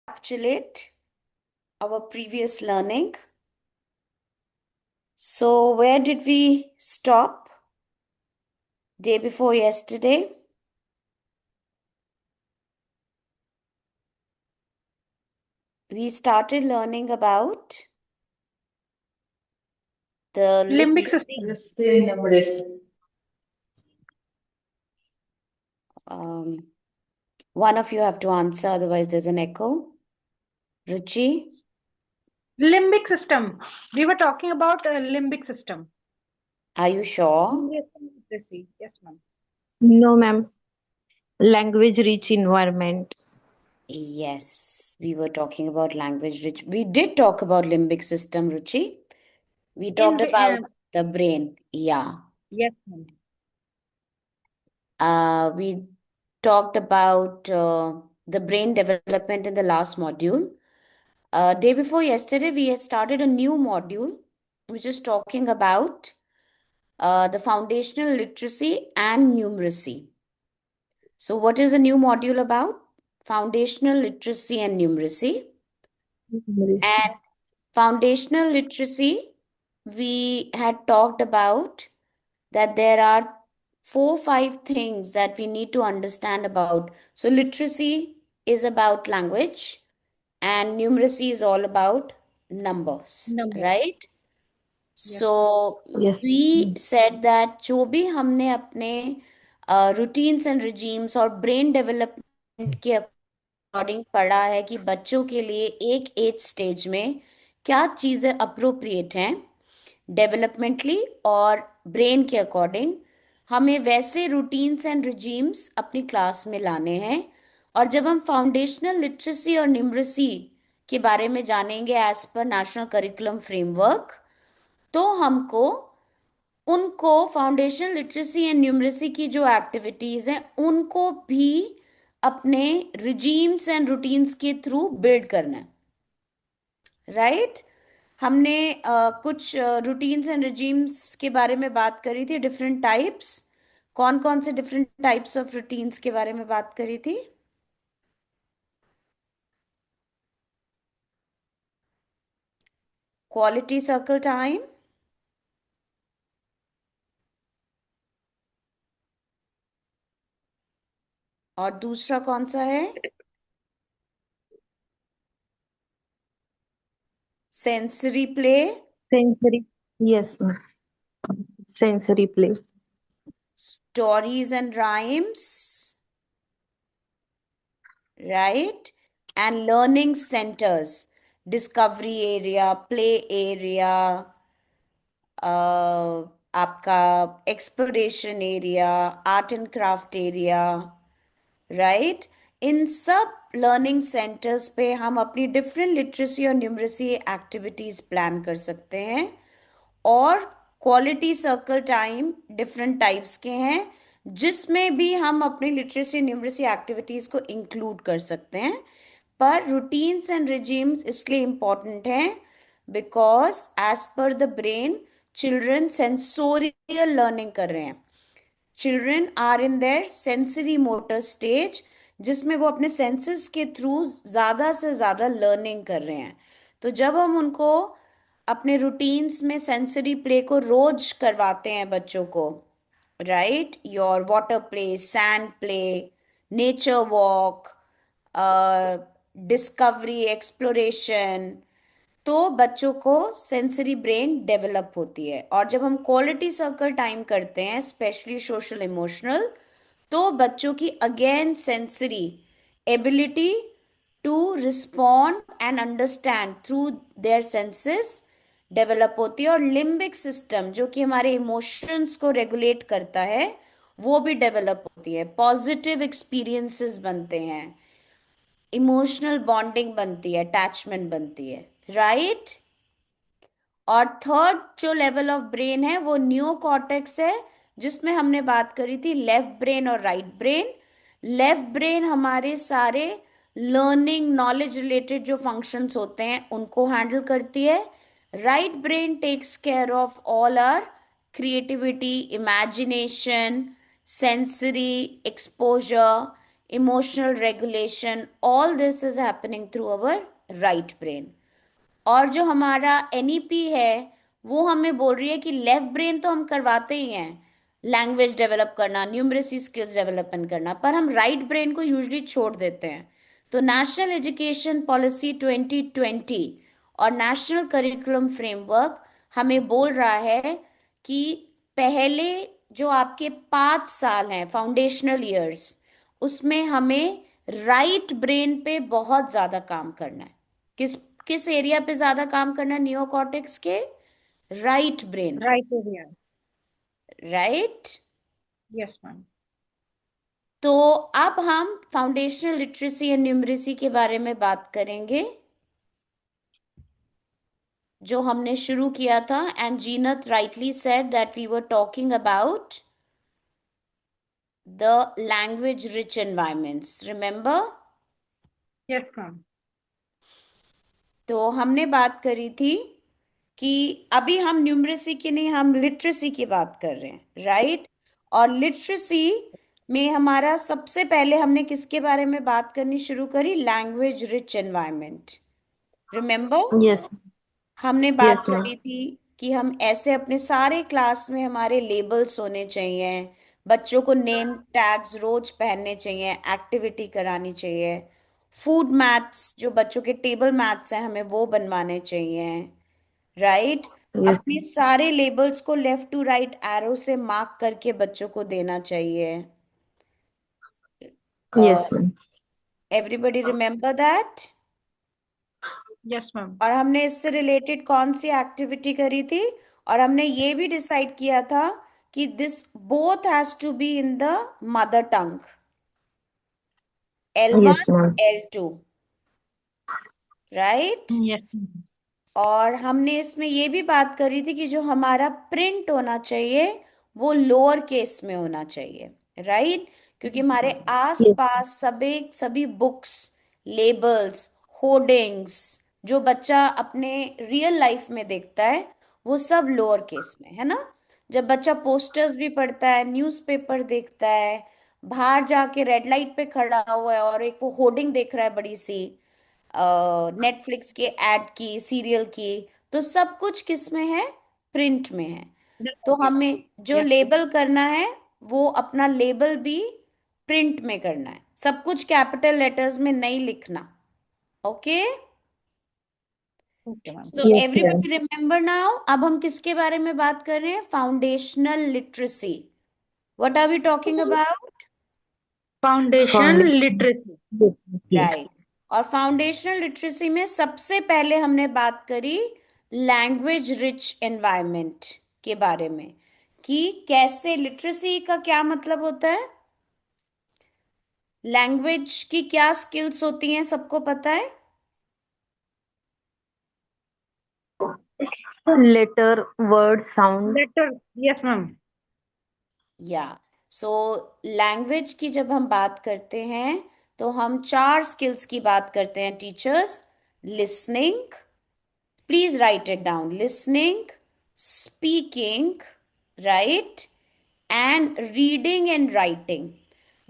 recapitulate our previous learning. So, where did we stop day before yesterday? We started learning about the Limbic literacy. system. One of you have to answer, otherwise, there's an echo. Ruchi, Limbic system. We were talking about limbic system. are you sure? Yes, literacy. Yes, ma'am. No, ma'am. Language rich environment. Yes, we were talking about language rich. We did talk about limbic system, Ruchi. We In talked the about the brain. Yeah. yes, ma'am. We talked about the brain development in the last module. Day before yesterday, we had started a new module, which is talking about the foundational literacy and numeracy. So, what is the new module about? Foundational literacy and numeracy. And foundational literacy, we had talked about that there are 4 5 things that we need to understand about. So literacy is about language and numeracy is all about numbers, Number. right? Yes, ma'am. So Yes. we said that जो भी हमने अपने routines and regimes और brain development के according पढ़ा है कि बच्चों के लिए एक एज स्टेज में क्या चीज़ें अप्रोप्रिएट हैं डेवलपमेंटली और ब्रेन के अकॉर्डिंग, हमें वैसे रूटीन्स एंड रिजीम्स अपनी क्लास में लाने हैं। और जब हम फाउंडेशनल लिटरेसी और न्यूमरेसी के बारे में जानेंगे as per national curriculum framework, तो हमको उनको फाउंडेशनल लिटरेसी एंड न्यूमरेसी की जो एक्टिविटीज हैं उनको भी अपने रिजीम्स एंड रूटीन्स के थ्रू बिल्ड करना है, राइट? हमने कुछ रूटीन्स एंड रिजीम्स के बारे में बात करी थी, डिफरेंट टाइप्स। कौन कौन से डिफरेंट टाइप्स ऑफ रूटीन्स के बारे में बात करी थी? क्वालिटी सर्कल टाइम, और दूसरा कौन सा है? Sensory play, Sensory. Yes, ma'am. Sensory play. Stories and rhymes, right? And learning centres, discovery area, play area, आपका exploration area, art and craft area, right? इन सब लर्निंग सेंटर्स पे हम अपनी डिफरेंट लिटरेसी और न्यूमरेसी एक्टिविटीज प्लान कर सकते हैं। और quality circle time different types के हैं, जिसमें भी हम अपनी लिटरेसी न्यूमरेसी एक्टिविटीज को इंक्लूड कर सकते हैं। पर रूटीन्स एंड रिजीम्स इसलिए इम्पॉर्टेंट हैं because as per the brain children sensorial learning कर रहे हैं। Children are in their sensory motor stage, जिसमें वो अपने सेंसेस के थ्रू ज़्यादा से ज़्यादा लर्निंग कर रहे हैं। तो जब हम उनको अपने रूटीन्स में सेंसरी प्ले को रोज करवाते हैं बच्चों को, right? Your water play, sand play, nature walk, discovery, exploration, तो बच्चों को सेंसरी ब्रेन डेवलप होती है। और जब हम क्वालिटी सर्कल टाइम करते हैं, स्पेशली सोशल इमोशनल, तो बच्चों की again sensory ability to respond and understand through their senses develop होती है। और लिम्बिक सिस्टम जो कि हमारे इमोशंस को रेगुलेट करता है, वो भी डेवलप होती है। पॉजिटिव एक्सपीरियंसेस बनते हैं, इमोशनल बॉन्डिंग बनती है, अटैचमेंट बनती है, राइट? और थर्ड जो लेवल ऑफ ब्रेन है वो न्यू कॉर्टेक्स है, जिसमें हमने बात करी थी लेफ्ट ब्रेन और राइट ब्रेन। लेफ्ट ब्रेन हमारे सारे लर्निंग नॉलेज रिलेटेड जो फंक्शंस होते हैं उनको हैंडल करती है। Right brain takes care of all our creativity, imagination, sensory exposure, emotional regulation, all this is happening through our right brain. और जो हमारा एनईपी है वो हमें बोल रही है कि लेफ्ट ब्रेन तो हम करवाते ही हैं, लैंग्वेज डेवलप करना, न्यूमरेसी स्किल्स डेवलपमेंट करना, पर हम राइट ब्रेन को यूजली छोड़ देते हैं। तो नेशनल एजुकेशन पॉलिसी 2020 और नेशनल करिकुलम फ्रेमवर्क हमें बोल रहा है कि पहले जो आपके 5 साल हैं फाउंडेशनल ईयर्स, उसमें हमें राइट ब्रेन पे बहुत ज्यादा काम करना है। किस किस एरिया पे ज्यादा काम करना है? नियोकॉर्टेक्स के राइट ब्रेन पे, Right area. Right. Yes, ma'am. तो अब हम फाउंडेशनल लिटरेसी एंड न्यूमरेसी के बारे में बात करेंगे, जो हमने शुरू किया था। And Zeenat rightly said that we were talking about the language rich environments, remember? Yes, ma'am. तो हमने बात करी थी कि अभी हम न्यूमरेसी की नहीं, हम लिटरेसी की बात कर रहे हैं, राइट? और लिटरेसी में हमारा सबसे पहले हमने किसके बारे में बात करनी शुरू करी? Language rich environment, remember? Yes. हमने बात Yes, ma'am. करी थी कि हम ऐसे अपने सारे क्लास में हमारे लेबल्स होने चाहिए, बच्चों को नेम टैग्स रोज पहनने चाहिए, एक्टिविटी करानी चाहिए, फूड मैथ्स जो बच्चों के टेबल मैथ्स हैं हमें वो बनवाने चाहिए, राइट? Yes. अपने सारे लेबल्स को लेफ्ट टू राइट एरो से मार्क करके बच्चों को देना चाहिए। Yes, ma'am. Everybody remember that? Yes, ma'am. और हमने इससे रिलेटेड कौन सी एक्टिविटी करी थी? और हमने ये भी डिसाइड किया था कि this both has to be in the mother tongue, L1 Yes, ma'am. L2, right? Yes, ma'am. और हमने इसमें ये भी बात करी थी कि जो हमारा प्रिंट होना चाहिए वो लोअर केस में होना चाहिए, राइट? क्योंकि हमारे Yes. आसपास सभी सभी बुक्स, लेबल्स, होर्डिंग्स जो बच्चा अपने रियल लाइफ में देखता है वो सब लोअर केस में है ना। जब बच्चा पोस्टर्स भी पढ़ता है, न्यूज़पेपर देखता है, बाहर जाके रेड लाइट पे खड़ा हुआ है और एक वो होर्डिंग देख रहा है बड़ी सी, नेटफ्लिक्स के ऐड की, सीरियल की, तो सब कुछ किस में है? प्रिंट में है। Yes, तो yes. हमें जो Yes. लेबल करना है वो अपना लेबल भी प्रिंट में करना है, सब कुछ कैपिटल लेटर्स में नहीं लिखना, okay? Okay, ma'am. So Yes, ma'am. Everybody remember now. अब हम किसके बारे में बात कर रहे हैं? Foundational literacy. What are we talking about? Foundation Foundation. literacy. Yes. Right. और फाउंडेशनल लिटरेसी में सबसे पहले हमने बात करी लैंग्वेज रिच एनवायरनमेंट के बारे में, कि कैसे लिटरेसी का क्या मतलब होता है, लैंग्वेज की क्या स्किल्स होती हैं, सबको पता है? Letter, word, sound. Letter. Yes, ma'am. या सो लैंग्वेज की जब हम बात करते हैं तो हम 4 स्किल्स की बात करते हैं teachers. Listening, please right it down, listening, speaking, right, and reading and writing.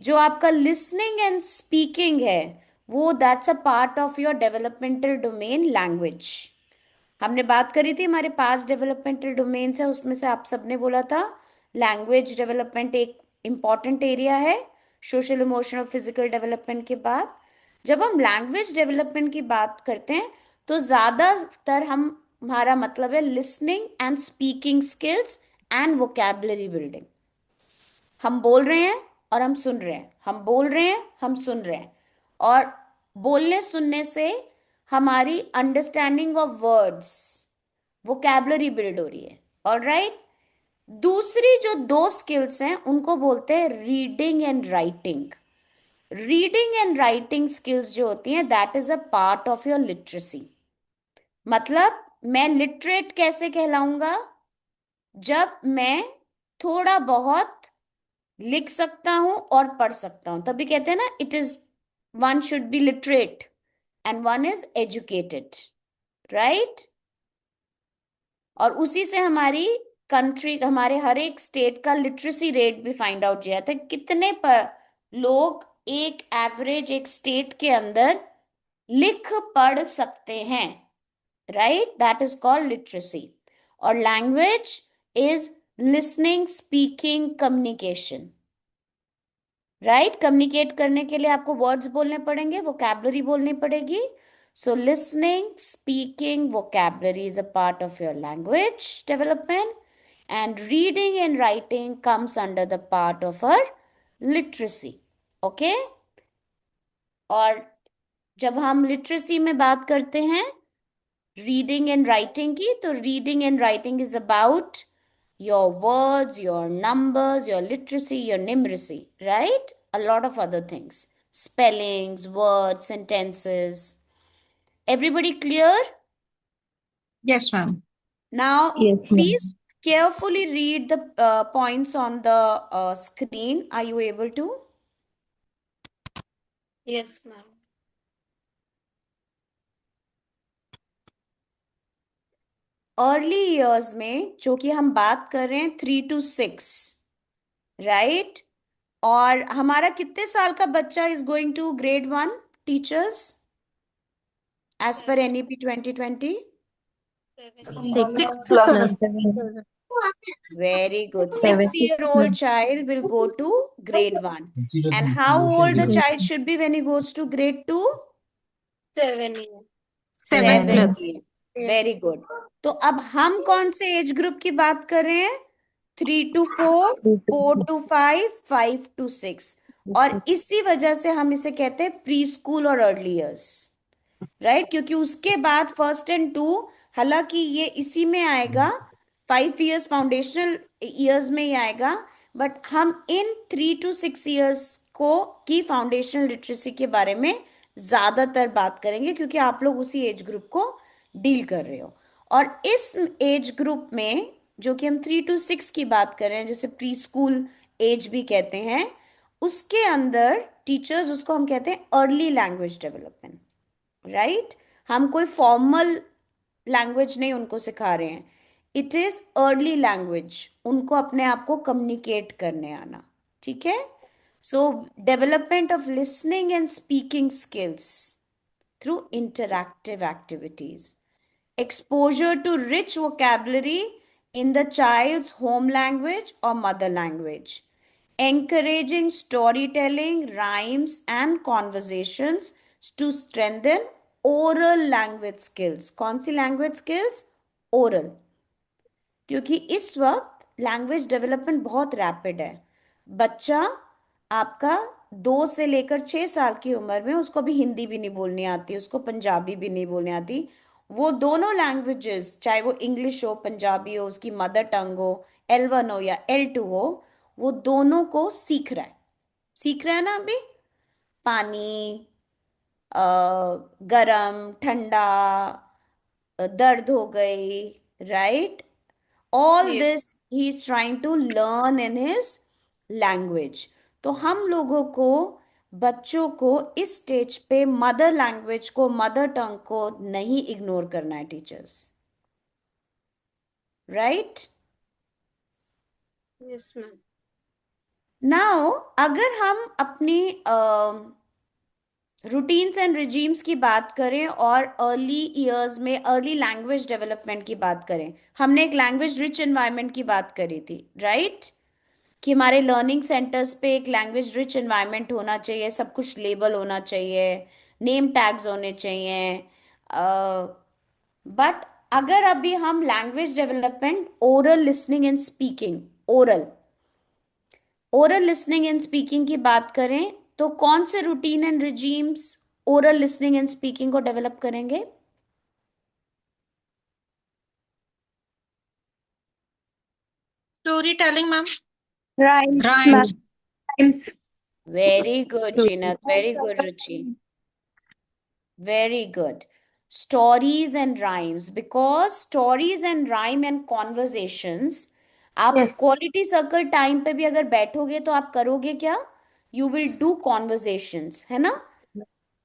जो आपका लिसनिंग एंड स्पीकिंग है वो that's a part of your developmental domain language. हमने बात करी थी हमारे 5 डेवलपमेंटल डोमेन्स है, उसमें से आप सबने बोला था लैंग्वेज डेवलपमेंट एक इम्पॉर्टेंट एरिया है सोशल इमोशनल फिजिकल डेवलपमेंट के बाद। जब हम लैंग्वेज डेवलपमेंट की बात करते हैं तो ज्यादातर हम हमारा मतलब है listening and speaking skills and vocabulary building. हम बोल रहे हैं और हम सुन रहे हैं, हम बोल रहे हैं, हम सुन रहे हैं, और बोलने सुनने से हमारी understanding of words, vocabulary build हो रही है, ऑलराइट? दूसरी जो 2 स्किल्स हैं उनको बोलते हैं reading and writing. Reading and writing skills जो होती हैं that is a part of your literacy. मतलब मैं लिटरेट कैसे कहलाऊंगा? जब मैं थोड़ा बहुत लिख सकता हूं और पढ़ सकता हूं, तभी कहते हैं ना it is one should be literate and one is educated, right? और उसी से हमारी कंट्री, हमारे हर एक स्टेट का लिटरेसी रेट भी फाइंड आउट किया जाता है, कितने पर लोग एक एवरेज एक स्टेट के अंदर लिख पढ़ सकते हैं, right? That is called literacy. और language is listening, speaking, communication, right? Communicate करने के लिए आपको वर्ड्स बोलने पड़ेंगे, वोकैबलरी बोलनी पड़ेगी. So listening, speaking, vocabulary is a part of your language development, and reading and writing comes under the part of our literacy. Okay? और जब हम लिटरेसी में बात करते हैं रीडिंग एंड राइटिंग की, तो reading and writing is about your words, your numbers, your literacy, your numeracy, right? A lot of other things. Spellings, words, sentences. Everybody clear? Yes, ma'am. Now, Yes, ma'am. please carefully read the points on the screen. Are you able to? Yes, ma'am. Early years में जो कि हम बात कर रहे हैं 3 to 6, right? और हमारा कितने साल का बच्चा is going to grade 1, teachers, as per NEP 2020? 6 plus 7. Very good. 7, 6-year-old child will go to grade 1. And how old a child should be when he goes to grade 2? 7 years. 7 Seven. plus. Very good. तो अब हम कौन से age group की बात कर रहे हैं? 3 to 4, 4 to 5, 5 to 6. और इसी वजह से हम इसे कहते हैं प्री स्कूल और अर्ली ईयर्स, राइट? क्योंकि उसके बाद 1st and 2, हालांकि ये इसी में आएगा, 5 years फाउंडेशनल ईयर्स में ही आएगा, बट हम इन 3 to 6 years को की फाउंडेशनल लिटरेसी के बारे में ज्यादातर बात करेंगे, क्योंकि आप लोग उसी एज ग्रुप को डील कर रहे हो. और इस एज ग्रुप में जो कि हम 3 to 6 की बात कर रहे हैं, जैसे प्री स्कूल एज भी कहते हैं, उसके अंदर टीचर्स, उसको हम कहते हैं अर्ली लैंग्वेज डेवलपमेंट, राइट? हम कोई फॉर्मल लैंग्वेज नहीं उनको सिखा रहे हैं. इट इज अर्ली लैंग्वेज, उनको अपने आप को कम्युनिकेट करने आना, ठीक है? सो development of listening and speaking skills through interactive activities, exposure to rich vocabulary in the child's home language or mother language, encouraging storytelling, rhymes, and conversations to strengthen oral language skills. कौन सी language skills? Oral. क्योंकि इस वक्त language development बहुत rapid है. बच्चा आपका 2 से लेकर 6 साल की उम्र में, उसको भी हिंदी भी नहीं बोलनी आती, उसको पंजाबी भी नहीं बोलनी आती. वो दोनों लैंग्वेजेस, चाहे वो इंग्लिश हो, पंजाबी हो, उसकी मदर टंग हो, L1 हो या L2 हो, वो दोनों को सीख रहा है. सीख रहा है ना अभी? पानी, गरम, ठंडा, दर्द हो गई, right? All Yes. this he is trying to learn in his language. तो हम लोगों को, बच्चों को इस स्टेज पे मदर लैंग्वेज को, मदर टंग को नहीं इग्नोर करना है, teachers, right? Yes, ma'am. Now अगर हम अपनी रूटीन्स एंड रिजीम्स की बात करें और अर्ली ईयर्स में अर्ली लैंग्वेज डेवलपमेंट की बात करें, हमने एक लैंग्वेज रिच एनवायरनमेंट की बात करी थी, राइट? कि हमारे लर्निंग सेंटर्स पे एक लैंग्वेज रिच एनवायरनमेंट होना चाहिए, सब कुछ लेबल होना चाहिए, नेम टैग्स होने चाहिए. बट अगर अभी हम language development, oral listening and speaking, oral listening and speaking की बात करें, तो कौन से routine and regimes oral listening and speaking को डेवलप करेंगे? Storytelling, ma'am. Rhymes, Rhymes. rhymes. Very good, Srinath. Very good, Ruchi. Very good. Stories and rhymes, because stories and rhyme and conversations, आप Yes. Quality circle time पे भी अगर बैठोगे तो आप करोगे क्या? यू विल डू कॉन्वर्जेशंस, है ना?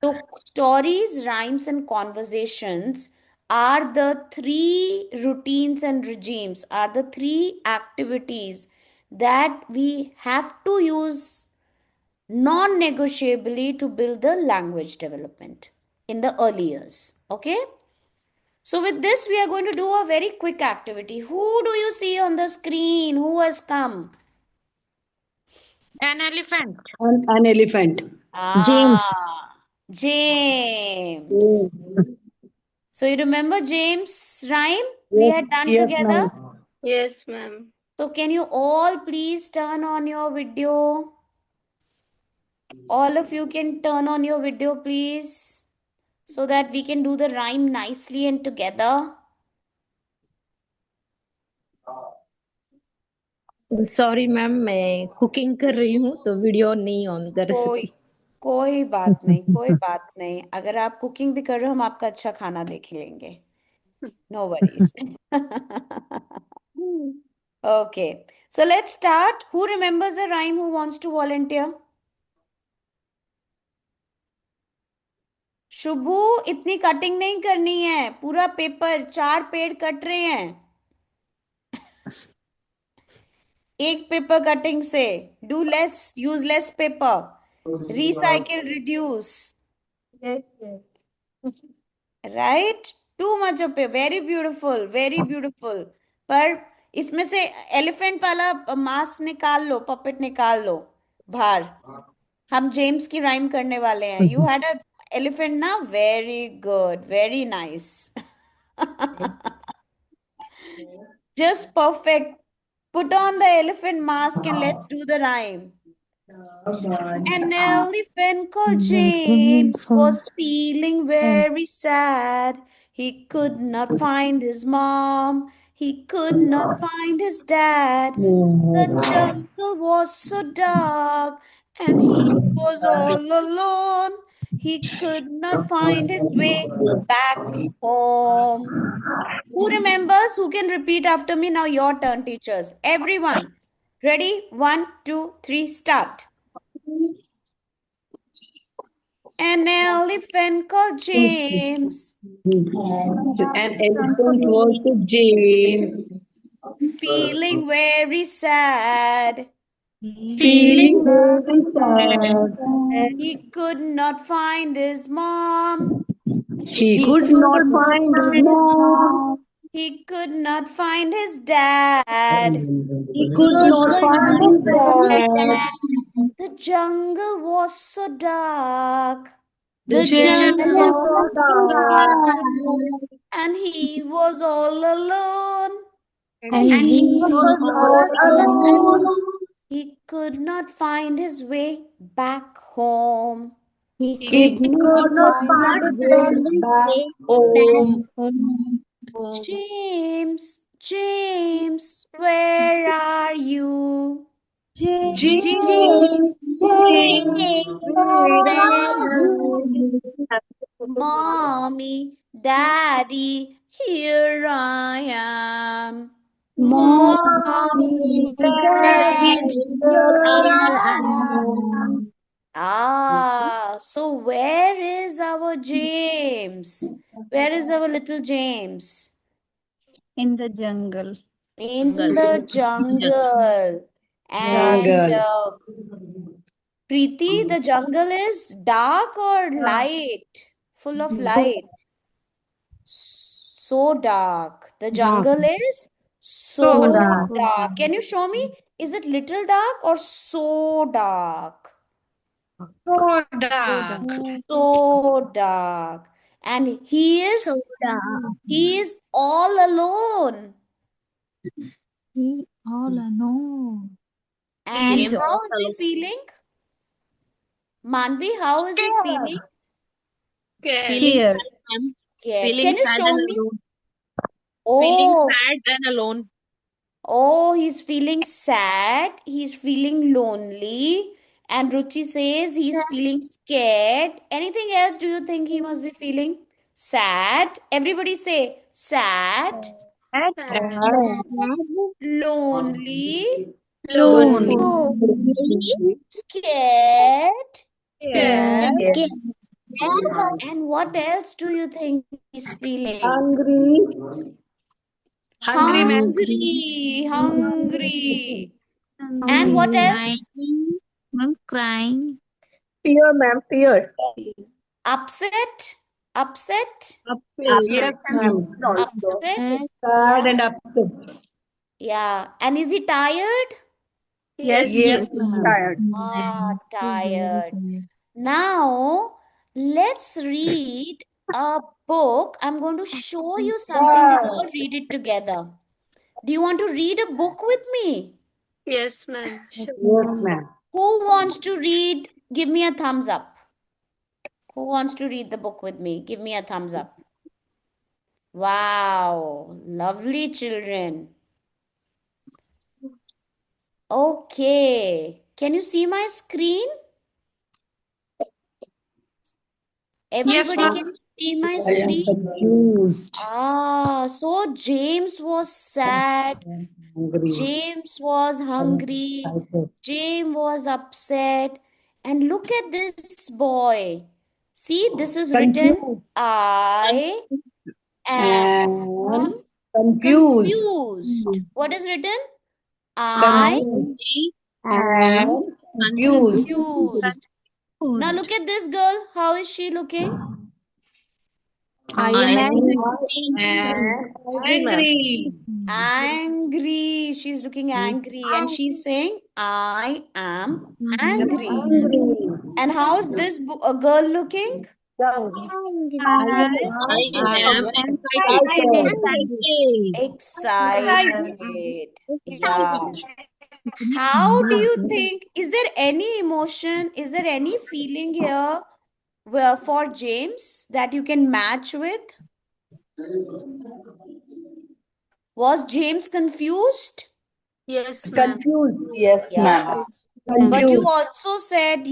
तो stories, rhymes, and conversations are the 3 routines and regimes, are the 3 activities that we have to use non-negotiably to build the language development in the early years. Okay? So with this, we are going to do a very quick activity. Who do you see on the screen? Who has come? An elephant. An elephant. James. James. So you remember James' rhyme we Yes, had done yes, together? ma'am. Yes, ma'am. So can you all please turn on your video? All of you can turn on your video, please, so that we can do the rhyme nicely and together. Sorry ma'am मैं cooking कर रही हूँ तो video नहीं on कर कोई सकी कोई बात नहीं, कोई बात नहीं. अगर आप कुकिंग भी कर रहे हो, हम आपका अच्छा खाना देख लेंगे. No worries. Okay. So let's start. Who remembers a rhyme? Who wants to volunteer? Shubhu, इतनी कटिंग नहीं करनी है. पूरा पेपर 4 पेड़ कट रहे हैं. एक पेपर कटिंग से. Do less, use less paper. Recycle, reduce. Right? Too much of it. Very beautiful. Very beautiful. पर इसमें से एलिफेंट वाला मास्क निकाल लो, पपेट निकाल लो बाहर. हम जेम्स की राइम करने वाले हैं. यू हैड अ एलिफेंट ना. Very good. Very nice. Just perfect. Put on the elephant mask and let's do the rhyme. An elephant called James was feeling very sad. He could not find his mom. He could not find his dad. The jungle was so dark and he was all alone. He could not find his way back home. Who remembers? Who can repeat after me? Now your turn, teachers. Everyone. Ready? 1, 2, 3, start. An elephant called James, An elephant was to James, feeling very sad. feeling very sad. He could not find his mom. He could not find his mom. He could not find his dad. He could not find his dad. The jungle was so dark, The jungle was so dark. and he was all alone. and he was All alone. He could not find his way back home. He could not find his way back home. James, James, where are you? James, where are you? Mommy, Daddy, here I am. Mommy, Daddy, here I am. So where is our James? Where is our little James? In the jungle. In the jungle. And Jungle. Preeti, the jungle is dark or light? Full of light. So dark. The jungle is so dark. Can you show me? Is it little dark or so dark? So dark. So dark. And he is all alone. All alone. And James how is he feeling? Manvi, how is he feeling? Scared. Here. Scared. Can you show me? Feeling Oh, sad and alone. oh, he's feeling sad. He's feeling lonely. And Ruchi says he's feeling scared. Anything else do you think he must be feeling? Sad. Everybody say sad, lonely, scared. And what else do you think he's feeling? Hungry. Hungry, ma'am. Hungry. And what else? Ma'am, crying. Fear, ma'am. Fear. Upset? Upset? Yes, Ma'am. ma'am. Also. Upset? Sad Yeah. and upset. Yeah. And is he tired? Yes, Yes, ma'am. ma'am. Tired. Ah, Very tired. tired. Now, let's read a book. I'm going to show you something. Let's all read it together. Do you want to read a book with me? Yes, ma'am. Sure. Yes, ma'am. Who wants to read? Give me a thumbs up. Who wants to read the book with me? Give me a thumbs up. Wow, lovely children. Okay. Can you see my screen? Everybody ma'am. can see my I am screen? confused. Ah, so James was sad. Hungry. James was hungry. Excited. James was upset. And look at this boy. See, this is written, Confused. I am And confused. confused. What is written? I Confused. And confused. confused. Now look at this girl. How is she looking? I I am am angry, ma'am. Angry. She's looking angry and she's saying, I am angry. Hungry. And how's this a girl looking? I am Excited. Yeah. How do you think? Is there any emotion? Is there any feeling here for James that you can match with? Was James confused? Yes, ma'am. confused. Yes, Yeah. ma'am. But you Confused. also said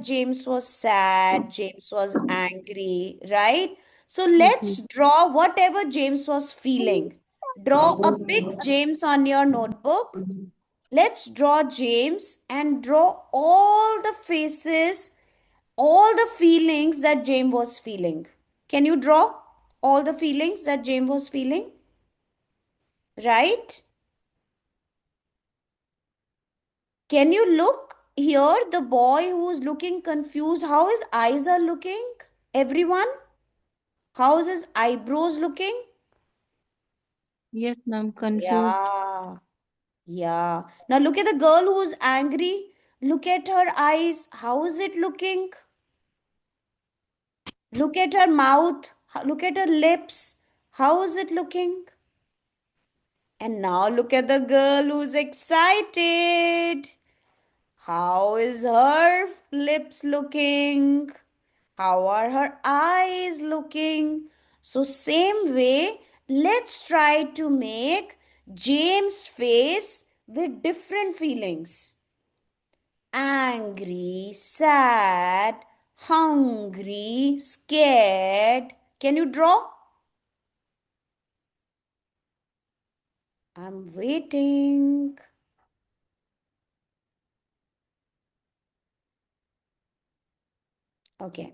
James was sad, James was angry, right? So let's draw whatever James was feeling. Draw a big James on your notebook. Let's draw James and draw all the faces, all the feelings that James was feeling. Can you draw all the feelings that James was feeling? Right? Can you look here, the boy who's looking confused, how his eyes are looking? Everyone? How's his eyebrows looking? Yes, ma'am, confused. Yeah. Yeah. Now look at the girl who's angry. Look at her eyes. How is it looking? Look at her mouth. Look at her lips. How is it looking? And now look at the girl who's excited. How is her lips looking? How are her eyes looking? So, same way, let's try to make James' face with different feelings: angry, sad, hungry, scared. Can you draw? I'm waiting. Okay.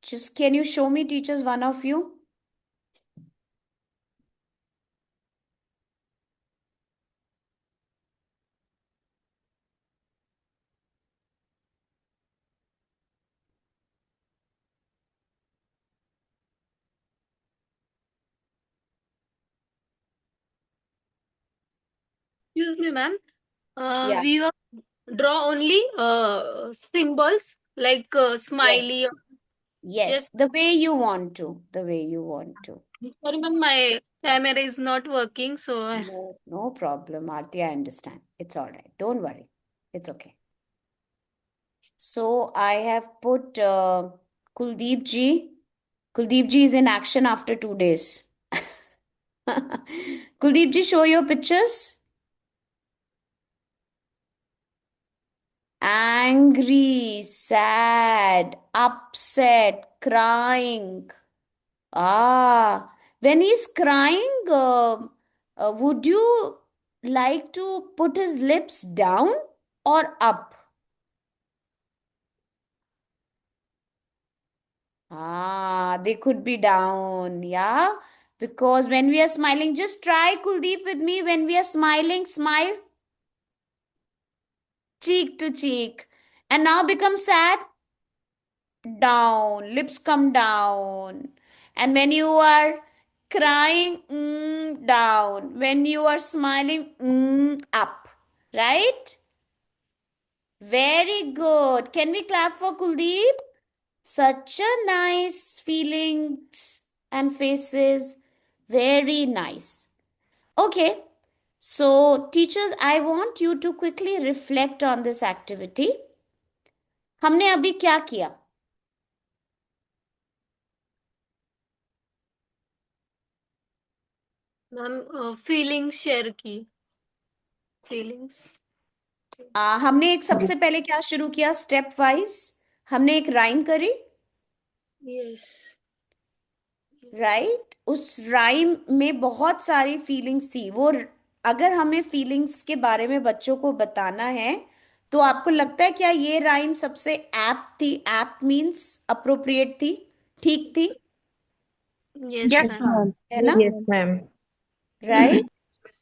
Just can you show me, teachers, one of you? Excuse me, ma'am. Yeah. We will draw only symbols like smiley. Yes, Yes. the way you want to. The way you want to. Sorry, ma'am. My camera is not working, so No problem, Aarti. I understand. It's all right. Don't worry. It's okay. So I have put Kuldeep ji. Kuldeep ji is in action after 2 days. Kuldeep ji, show your pictures. Angry, sad, upset, crying. Ah, when he's crying, would you like to put his lips down or up? Ah, they could be down, yeah. Because when we are smiling, just try Kuldeep with me. When we are smiling, smile. cheek to cheek. And now become sad, down, lips come down. And when you are crying, down. When you are smiling, up. Right? Very good. Can we clap for Kuldeep? Such a nice feelings and faces. Very nice. Okay. So, teachers, I want you to quickly reflect on this activity. हमने अभी क्या किया? Ma'am feelings share की, feelings. हमने एक सबसे पहले क्या शुरू किया? स्टेप वाइज हमने एक राइम करी, यस। राइट? उस राइम में बहुत सारी फीलिंग्स थी। वो अगर हमें फीलिंग्स के बारे में बच्चों को बताना है तो आपको लगता है क्या ये राइम सबसे एप्ट थी? एप्ट मींस अप्रोप्रिएट थी, ठीक थी, यस Yes, मैम। ma'am. है ना? Yes, ma'am. Right?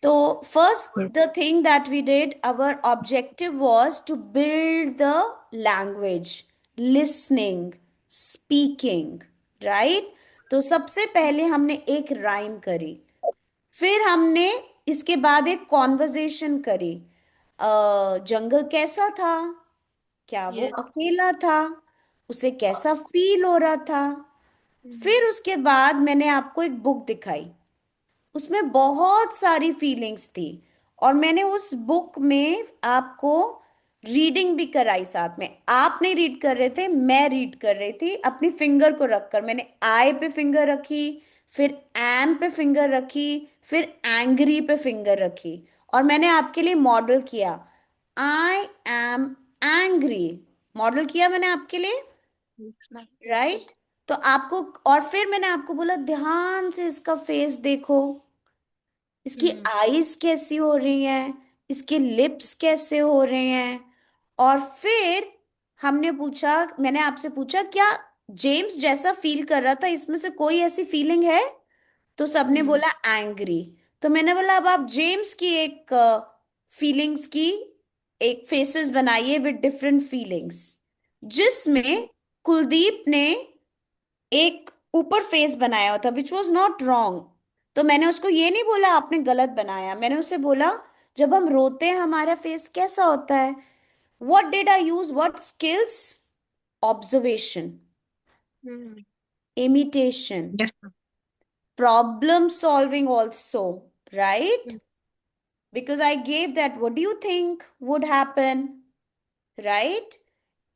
So first, Yes. the thing that we did, our objective was to build the language, listening, speaking, right? तो सबसे पहले हमने एक राइम करी, फिर हमने इसके बाद एक कॉन्वर्जेशन करी। जंगल कैसा था? क्या वो Yes. अकेला था? उसे कैसा फील हो रहा था? फिर उसके बाद मैंने आपको एक बुक दिखाई, उसमें बहुत सारी फीलिंग्स थी, और मैंने उस बुक में आपको रीडिंग भी कराई साथ में। आप नहीं रीड कर रहे थे, मैं रीड कर रही थी अपनी फिंगर को रखकर। मैंने आई पे फिंगर रखी, फिर एम पे फिंगर रखी, फिर एंग्री पे फिंगर रखी, और मैंने आपके लिए मॉडल किया, आई एम एंग्री। मॉडल किया मैंने आपके लिए, Yes, ma'am. राइट? तो आपको, और फिर मैंने आपको बोला ध्यान से इसका फेस देखो, इसकी आईज कैसी हो रही हैं, इसके लिप्स कैसे हो रहे हैं। और फिर हमने पूछा, मैंने आपसे पूछा क्या जेम्स जैसा फील कर रहा था इसमें से कोई ऐसी फीलिंग है? तो सबने बोला एंग्री। तो मैंने बोला अब आप जेम्स की एक फीलिंग्स की एक फेसेस बनाइए विद डिफरेंट फीलिंग्स, जिसमें कुलदीप ने एक ऊपर फेस बनाया हुआ था, विच वॉज नॉट रॉन्ग। तो मैंने उसको ये नहीं बोला आपने गलत बनाया, मैंने उसे बोला जब हम रोते हैं हमारा फेस कैसा होता है? What did I use, what skills? Observation, Hmm. Imitation, Yes, ma'am. problem solving also, right? Hmm. Because I gave that, what do you think would happen, right?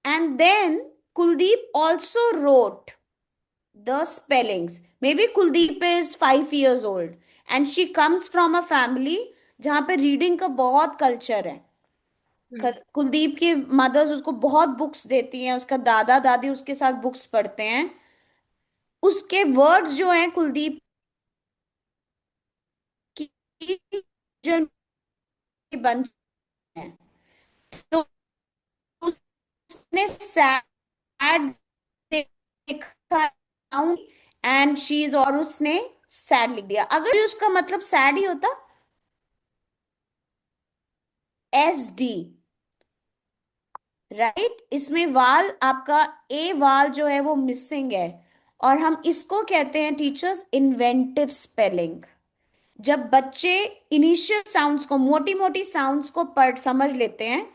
And then Kuldeep also wrote the spellings. Maybe Kuldeep is 5 years old and she comes from a family जहाँ पे reading का बहुत culture है। कुलदीप की mother's उसको बहुत books देती हैं, उसका दादा दादी उसके साथ बुक्स पढ़ते हैं। उसके वर्ड्स जो हैं कुलदीप की जो बन हैं, तो उसने सैड देखा एंड शी इज, और उसने सैड लिख दिया। अगर भी उसका मतलब सैड ही होता, एस डी, राइट? इसमें वाल, आपका ए वाल जो है वो मिसिंग है, और हम इसको कहते हैं टीचर्स इन्वेंटिव स्पेलिंग। जब बच्चे इनिशियल साउंड्स को, मोटी मोटी साउंड्स को पढ़ समझ लेते हैं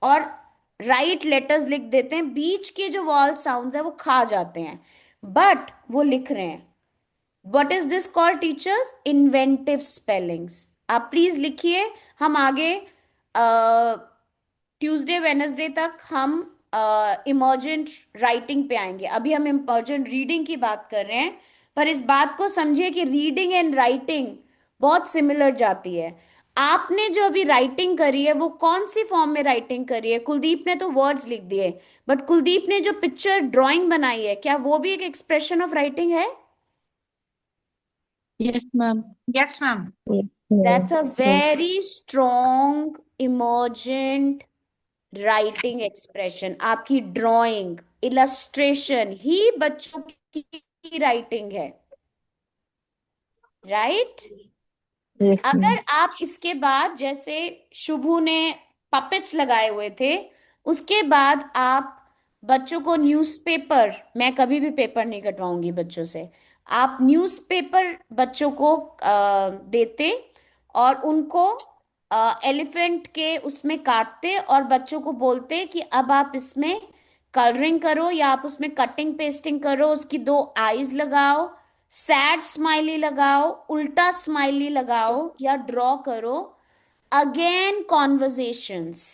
और राइट लेटर्स लिख देते हैं, बीच के जो वॉल साउंड्स है वो खा जाते हैं, बट वो लिख रहे हैं। What is this called teachers? Inventive spellings. आप प्लीज लिखिए। हम आगे ट्यूसडे वेनसडे तक हम इमर्जेंट राइटिंग पे आएंगे। अभी हम इमर्जेंट रीडिंग की बात कर रहे हैं, पर इस बात को समझिए कि रीडिंग एंड राइटिंग बहुत सिमिलर जाती है। आपने जो अभी राइटिंग करी है वो कौन सी फॉर्म में राइटिंग करी है? कुलदीप ने तो वर्ड्स लिख दिए, बट कुलदीप ने जो पिक्चर ड्राइंग बनाई है, क्या वो भी एक एक्सप्रेशन ऑफ राइटिंग है? Yes, ma'am. Yes, ma'am. Yes, that's a yes. Very strong emergent writing expression. आपकी ड्राइंग, इलस्ट्रेशन ही बच्चों की राइटिंग है, राइट? Yes, अगर ma'am. आप इसके बाद, जैसे शुभू ने पपेट्स लगाए हुए थे। उसके बाद आप बच्चों को न्यूज़पेपर, मैं कभी भी पेपर नहीं कटवाऊंगी बच्चों से, आप न्यूज़पेपर बच्चों को देते और उनको एलिफेंट के उसमें काटते और बच्चों को बोलते कि अब आप इसमें कलरिंग करो या आप उसमें कटिंग पेस्टिंग करो, उसकी दो आईज लगाओ, सैड स्माइली लगाओ, उल्टा स्माइली लगाओ या ड्रॉ करो। अगेन कॉन्वर्जेशंस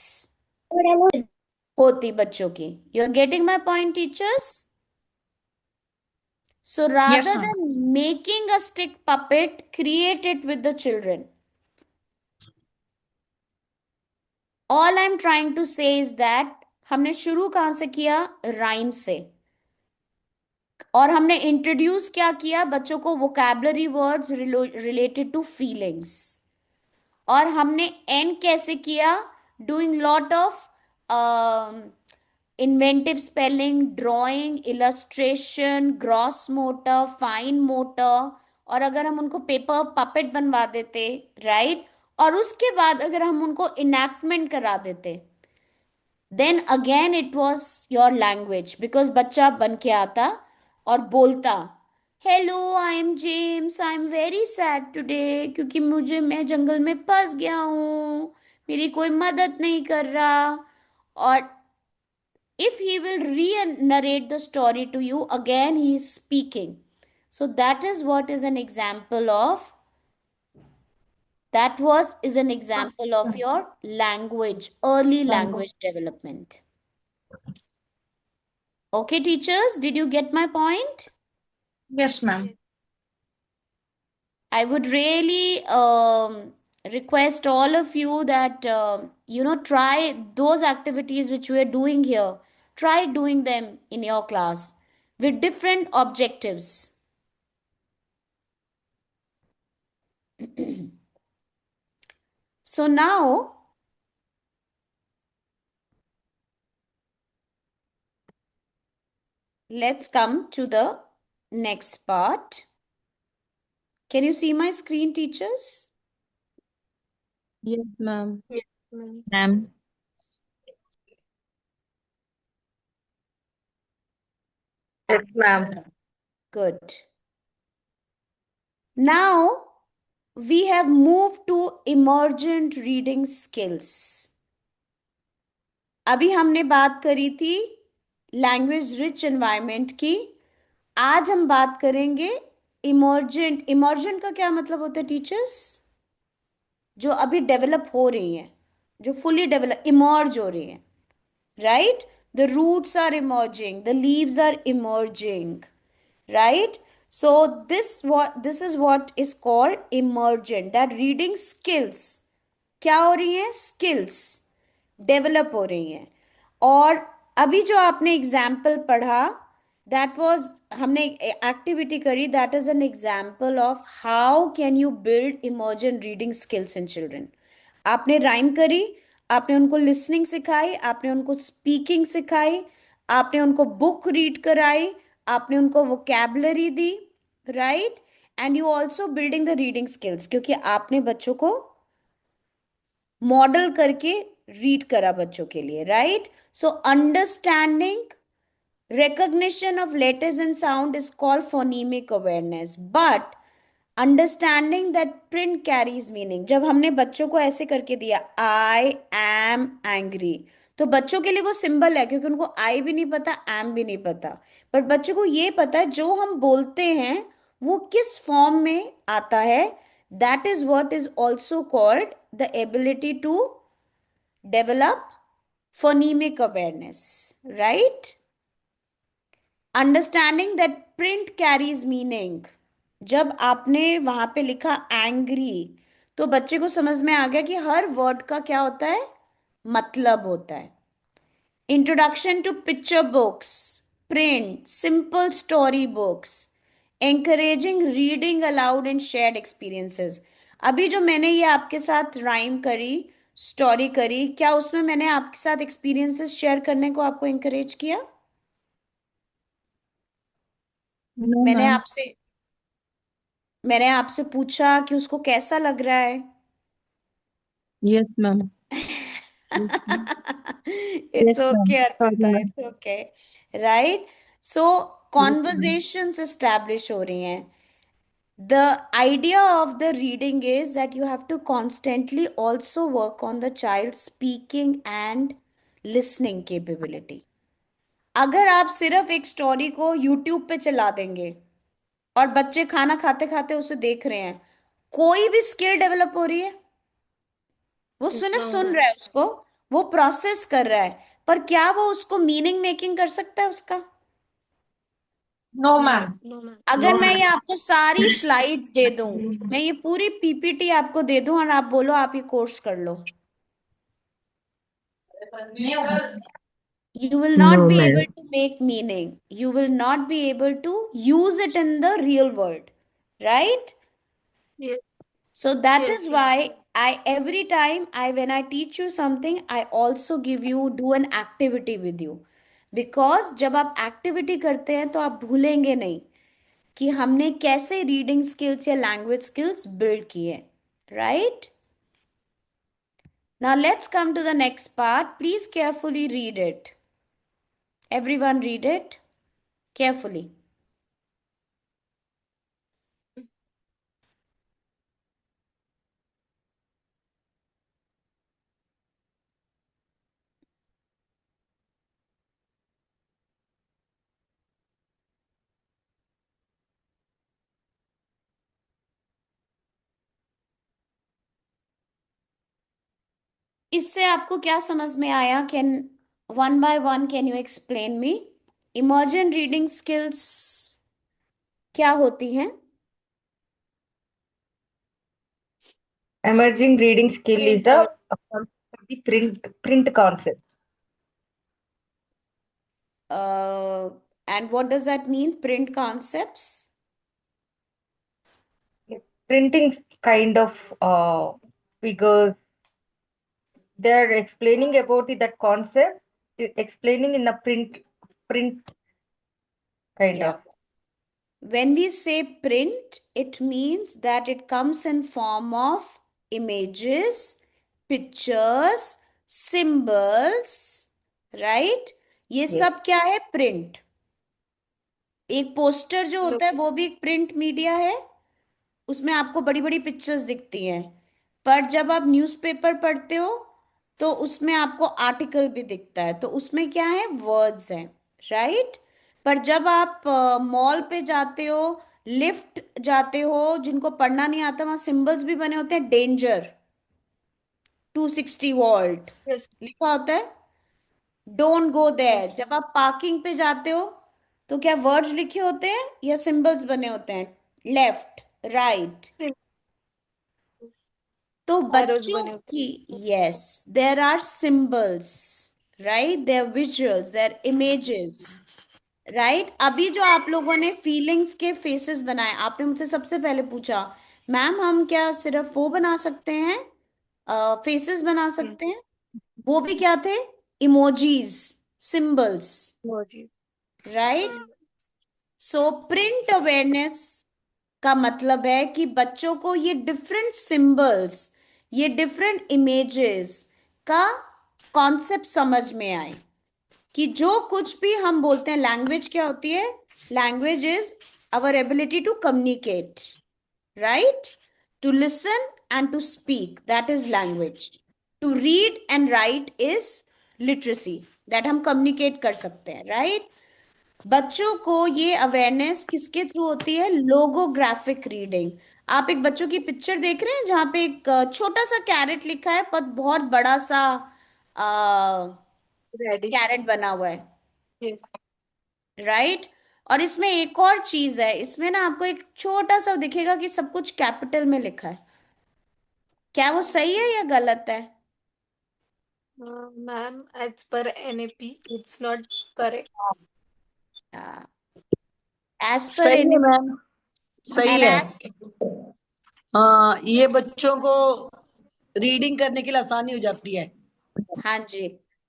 होती बच्चों की। You are getting my point teachers? So Yes, rather ma'am. than making a stick puppet, create it with the children. All I'm trying to say is that हमने शुरू कहाँ से किया? राइम से। और हमने इंट्रोड्यूस क्या किया? बच्चों को vocabulary words related to feelings. और हमने एंड कैसे किया? Doing lot of inventive spelling, drawing, illustration, gross motor, fine motor. और अगर हम उनको पेपर पपेट बनवा देते, राइट, और उसके बाद अगर हम उनको इनैक्टमेंट करा देते, then again it was your language, because बच्चा बन के आता और बोलता, hello I am James, I am very sad today, क्योंकि मैं जंगल में फंस गया हूँ, मेरी कोई मदद नहीं कर रहा। और if he will re-narrate the story to you, again he is speaking. So that is what is an example of, that was is an example of your language, early language development. Okay, teachers, did you get my point? Yes, ma'am. I would really request all of you that try those activities which we are doing here. Try doing them in your class with different objectives. So now let's come to the next part. Can you see my screen, teachers? Yes, ma'am. Yes, ma'am. Ma'am. Yes, ma'am. Good. Now we have moved to emergent reading skills. अभी हमने बात करी थी language rich environment की। आज हम बात करेंगे इमर्जेंट। इमर्जेंट का क्या मतलब होता है टीचर्स? जो अभी डेवलप हो रही हैं, जो फुली डेवलप इमर्ज हो रही हैं, right? The roots are emerging, the leaves are emerging, right? So this is what is called emergent, that reading skills क्या हो रही हैं? स्किल्स डेवलप हो रही हैं। और अभी जो आपने एग्जाम्पल पढ़ा, दैट वाज, हमने एक्टिविटी करी, that is an example of how can you build emergent reading skills in children. आपने राइम करी, आपने उनको लिसनिंग सिखाई, आपने उनको स्पीकिंग सिखाई, आपने उनको बुक रीड कराई, आपने उनको vocabulary the, right? And you also building the reading skills, क्योंकि आपने बच्चों को मॉडल करके रीड करा बच्चों के लिए, right? So understanding recognition of letters and sound is called phonemic awareness, but understanding that print carries meaning, जब हमने बच्चों को ऐसे करके दिया I am angry, तो बच्चों के लिए वो सिंबल है, क्योंकि उनको I भी नहीं पता, am भी नहीं पता, बट बच्चों को ये पता है जो हम बोलते हैं वो किस फॉर्म में आता है। That is what is also called the ability to develop phonemic awareness, right? Understanding that print carries meaning, जब आपने वहां पे लिखा एंग्री तो बच्चे को समझ में आ गया कि हर वर्ड का क्या होता है, मतलब होता है। Introduction to picture books, print, simple story books, encouraging reading aloud and shared experiences. अभी जो मैंने ये आपके साथ राइम करी, स्टोरी करी, क्या उसमें मैंने आपके साथ एक्सपीरियंसेस शेयर करने को आपको encourage किया? No, मैंने ma'am. आपसे मैंने आपसे पूछा कि उसको कैसा लग रहा है? Yes, ma'am. It's Yes, ma'am. okay, Sorry, Arpita, ma'am. it's okay. Right? So, conversations establish हो रही हैं. The idea of the reading is that you have to constantly also work on the child's speaking and listening capability. अगर आप सिर्फ एक story को YouTube पे चला देंगे और बच्चे खाना खाते खाते उसे देख रहे हैं, कोई भी स्किल डेवलप हो रही है? वो सिर्फ No, सुन ma'am. रहा है उसको, वो प्रोसेस कर रहा है, पर क्या वो उसको मीनिंग मेकिंग कर सकता है उसका? No, ma'am. No, ma'am. अगर मैं ये आपको सारी स्लाइड्स दे दूं, मैं ये पूरी पीपीटी आपको दे दूं और आप बोलो आप ये कोर्स कर लो, you will not No, be able ma'am. to make meaning. You will not be able to use it in the real world, right? Yes, So that yes, is ma'am. why I every time I when I teach you something, I also give you do an activity with you. Because जब आप activity करते हैं तो आप भूलेंगे नहीं कि हमने कैसे रीडिंग स्किल्स या लैंग्वेज स्किल्स बिल्ड किए, right? Now let's come to the next part. Please carefully read it. Everyone read it carefully. इससे आपको क्या समझ में आया? Can one by one can you explain me? Emergent reading skills क्या होती हैं? Emerging reading skill is Print out. a concept of the print concept. And what does that mean? Print concepts? Printing kind of figures. They're explaining about that concept, explaining in a print kind Yeah. of. When we say print, it means that it comes in form of images, pictures, symbols, right? ये Yes. सब क्या है? Print. एक poster जो होता है Okay. वो भी एक प्रिंट मीडिया है, उसमें आपको बड़ी बड़ी पिक्चर्स दिखती हैं. पर जब आप न्यूज़पेपर पढ़ते हो तो उसमें आपको आर्टिकल भी दिखता है, तो उसमें क्या है? वर्ड्स हैं, राइट? पर जब आप मॉल पे जाते हो, लिफ्ट जाते हो, जिनको पढ़ना नहीं आता वहां सिंबल्स भी बने होते हैं. Danger 260 volt Yes. लिखा होता है. Don't go there. Yes. जब आप पार्किंग पे जाते हो तो क्या वर्ड्स लिखे होते हैं या सिंबल्स बने होते हैं? Left, right. तो Arrows बच्चों बने होते की, yes, there are symbols, right, there visuals, there images, right. अभी जो आप लोगों ने फीलिंग्स के फेसेस बनाए, आपने मुझसे सबसे पहले पूछा, मैम हम क्या सिर्फ वो बना सकते हैं, फेसेस बना हैं. सकते हैं? वो भी क्या थे? Emojis, symbols, Emoji. Right. So print awareness का मतलब है कि बच्चों को ये डिफरेंट सिंबल्स, ये डिफरेंट इमेजेस का कॉन्सेप्ट समझ में आए कि जो कुछ भी हम बोलते हैं, लैंग्वेज क्या होती है? Language is our ability to communicate, right? To listen and to speak, that is language. To read and write is literacy, that हम कम्युनिकेट कर सकते हैं, राइट? बच्चों को ये अवेयरनेस किसके थ्रू होती है? Logographic reading. आप एक बच्चों की पिक्चर देख रहे हैं जहां पे एक छोटा सा कैरेट लिखा है पर बहुत बड़ा सा Radish. कैरेट बना हुआ है, Yes. राइट? और इसमें एक और चीज है, इसमें ना आपको एक छोटा सा दिखेगा कि सब कुछ कैपिटल में लिखा है. क्या वो सही है या गलत है? Ma'am, as per NAP, it's not correct. As per सही है मैम, सही एंड है. एज, हाँ, ये बच्चों को रीडिंग करने के लिए आसानी हो जाती है. हाँ जी.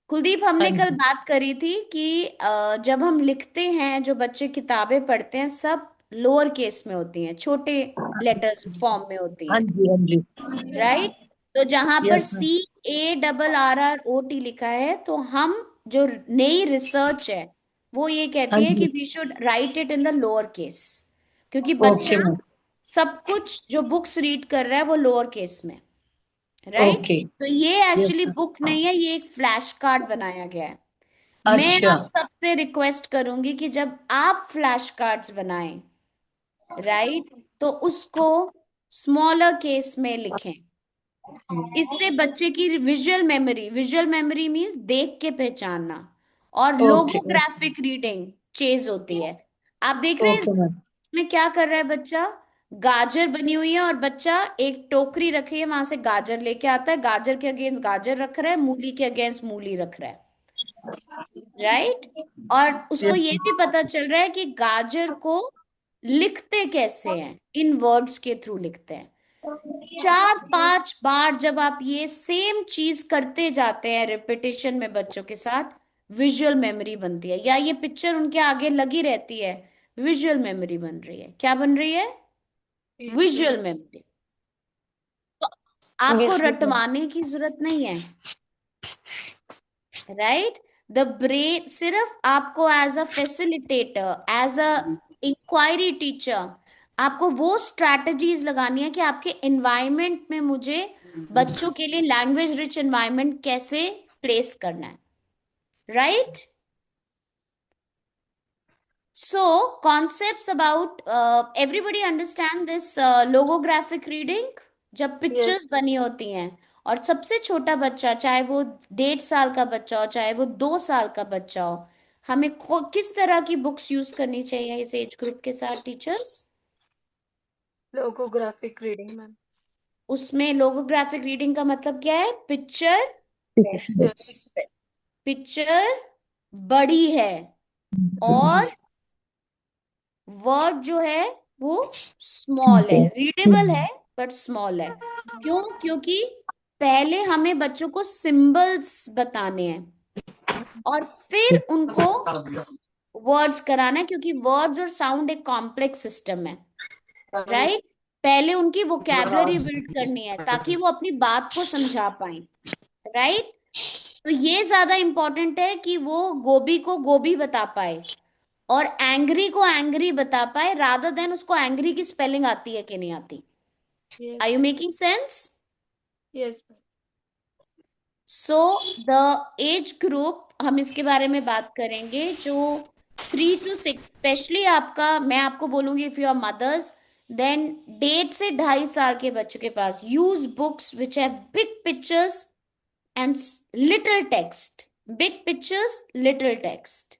कुलदीप, हमने हाँ कल जी. बात करी थी कि जब हम लिखते हैं, जो बच्चे किताबें पढ़ते हैं, सब लोअर केस में होती हैं, छोटे लेटर्स फॉर्म में होती हाँ हैं, जी. हाँ जी. राइट? तो जहां पर Yes, ma'am. CARRROT लिखा है, तो हम जो नई रिसर्च है वो ये कहती है कि we should write it in the lower case, क्योंकि Okay, बच्चा ma'am. सब कुछ जो बुक्स रीड कर रहा है वो लोअर केस में, राइट? Okay. तो ये Yes, एक्चुअली ma'am. बुक नहीं है, ये एक फ्लैश कार्ड बनाया गया है। मैं अच्छा. आप सबसे रिक्वेस्ट करूंगी कि जब आप फ्लैश कार्ड्स बनाएं, राइट, तो उसको स्मॉलर केस में लिखें। इससे बच्चे की विजुअल मेमोरी मीन्स देख के पहचानना, और Okay. लोगोग्राफिक रीडिंग चेज होती है। आप देख रहे हैं Okay, ma'am. इसमें क्या कर रहा है बच्चा? गाजर बनी हुई है और बच्चा एक टोकरी रखी है, वहां से गाजर लेके आता है, गाजर के अगेंस्ट गाजर रख रहा है, मूली के अगेंस्ट मूली रख रहा है, राइट? और उसको Yes, ये भी पता चल रहा है कि गाजर को लिखते कैसे हैं, इन वर्ड्स के थ्रू लिखते हैं। 4-5 बार जब आप ये सेम चीज करते जाते हैं रिपीटेशन में बच्चों के साथ, विजुअल मेमोरी बनती है, या ये पिक्चर उनके आगे लगी रहती है, विजुअल मेमोरी बन रही है। क्या बन रही है? Yes, visual ma'am. मेमोरी। तो आपको रटवाने की जरूरत नहीं है, राइट? द ब्रेन सिर्फ आपको as a facilitator, as a inquiry teacher, आपको वो स्ट्रैटेजीज लगानी है कि आपके एनवायरनमेंट में मुझे बच्चों के लिए लैंग्वेज रिच एनवायरनमेंट कैसे प्लेस करना है, right? So concepts about everybody understand this logographic reading, जब पिक्चर्स बनी होती हैं, और सबसे छोटा बच्चा, चाहे वो 1.5 साल का बच्चा हो, चाहे वो 2 साल का बच्चा हो, हमें किस तरह की बुक्स यूज करनी चाहिए इस एज ग्रुप के साथ टीचर्स? Logographic reading, ma'am. उसमें लोगोग्राफिक रीडिंग का मतलब क्या है? पिक्चर, पिक्चर बड़ी है और वर्ड जो है वो स्मॉल है, रीडेबल है बट स्मॉल है। क्यों? क्योंकि पहले हमें बच्चों को सिंबल्स बताने हैं और फिर उनको वर्ड्स कराना है, क्योंकि वर्ड्स और साउंड एक कॉम्प्लेक्स सिस्टम है, राइट? पहले उनकी वोकैबुलरी बिल्ड करनी है ताकि वो अपनी बात को समझा पाए, राइट? तो ये ज्यादा इंपॉर्टेंट है कि वो गोभी को गोभी बता पाए और एंग्री को एंग्री बता पाए, रादर देन उसको एंग्री की स्पेलिंग आती है कि नहीं आती। Yes. Are you making sense? Yes, ma'am. So the age group, हम इसके बारे में बात करेंगे जो 3 to 6, स्पेशली आपका, मैं आपको बोलूंगी if you are mothers, then 1.5 से 2.5 साल के बच्चों के पास use books which have big pictures and little text, big pictures, little text,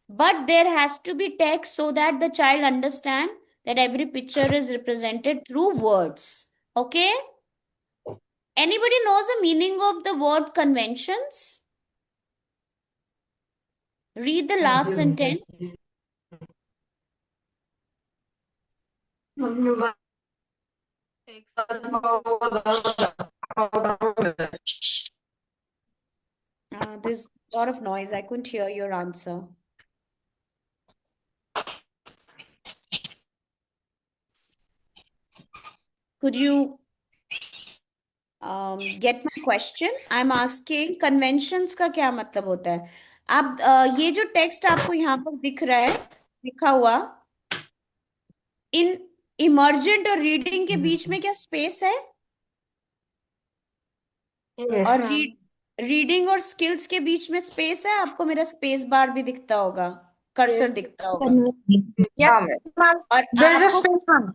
but there has to be text so that the child understand that every picture is represented through words. Okay, anybody knows the meaning of the word conventions? Read the last sentence. There's a lot of noise, I couldn't hear your answer. Could you get my question? I'm asking conventions का क्या मतलब होता है? आप ये जो text आपको यहाँ पर दिख रहा है लिखा हुआ, इन इमर्जेंट और रीडिंग के बीच में क्या स्पेस है? Yes, और ma'am. रीडिंग और स्किल्स के बीच में स्पेस है? आपको मेरा स्पेस बार भी दिखता होगा, कर्सर Yes. दिखता होगा, Yes, ma'am. और There is a आपको, space, ma'am.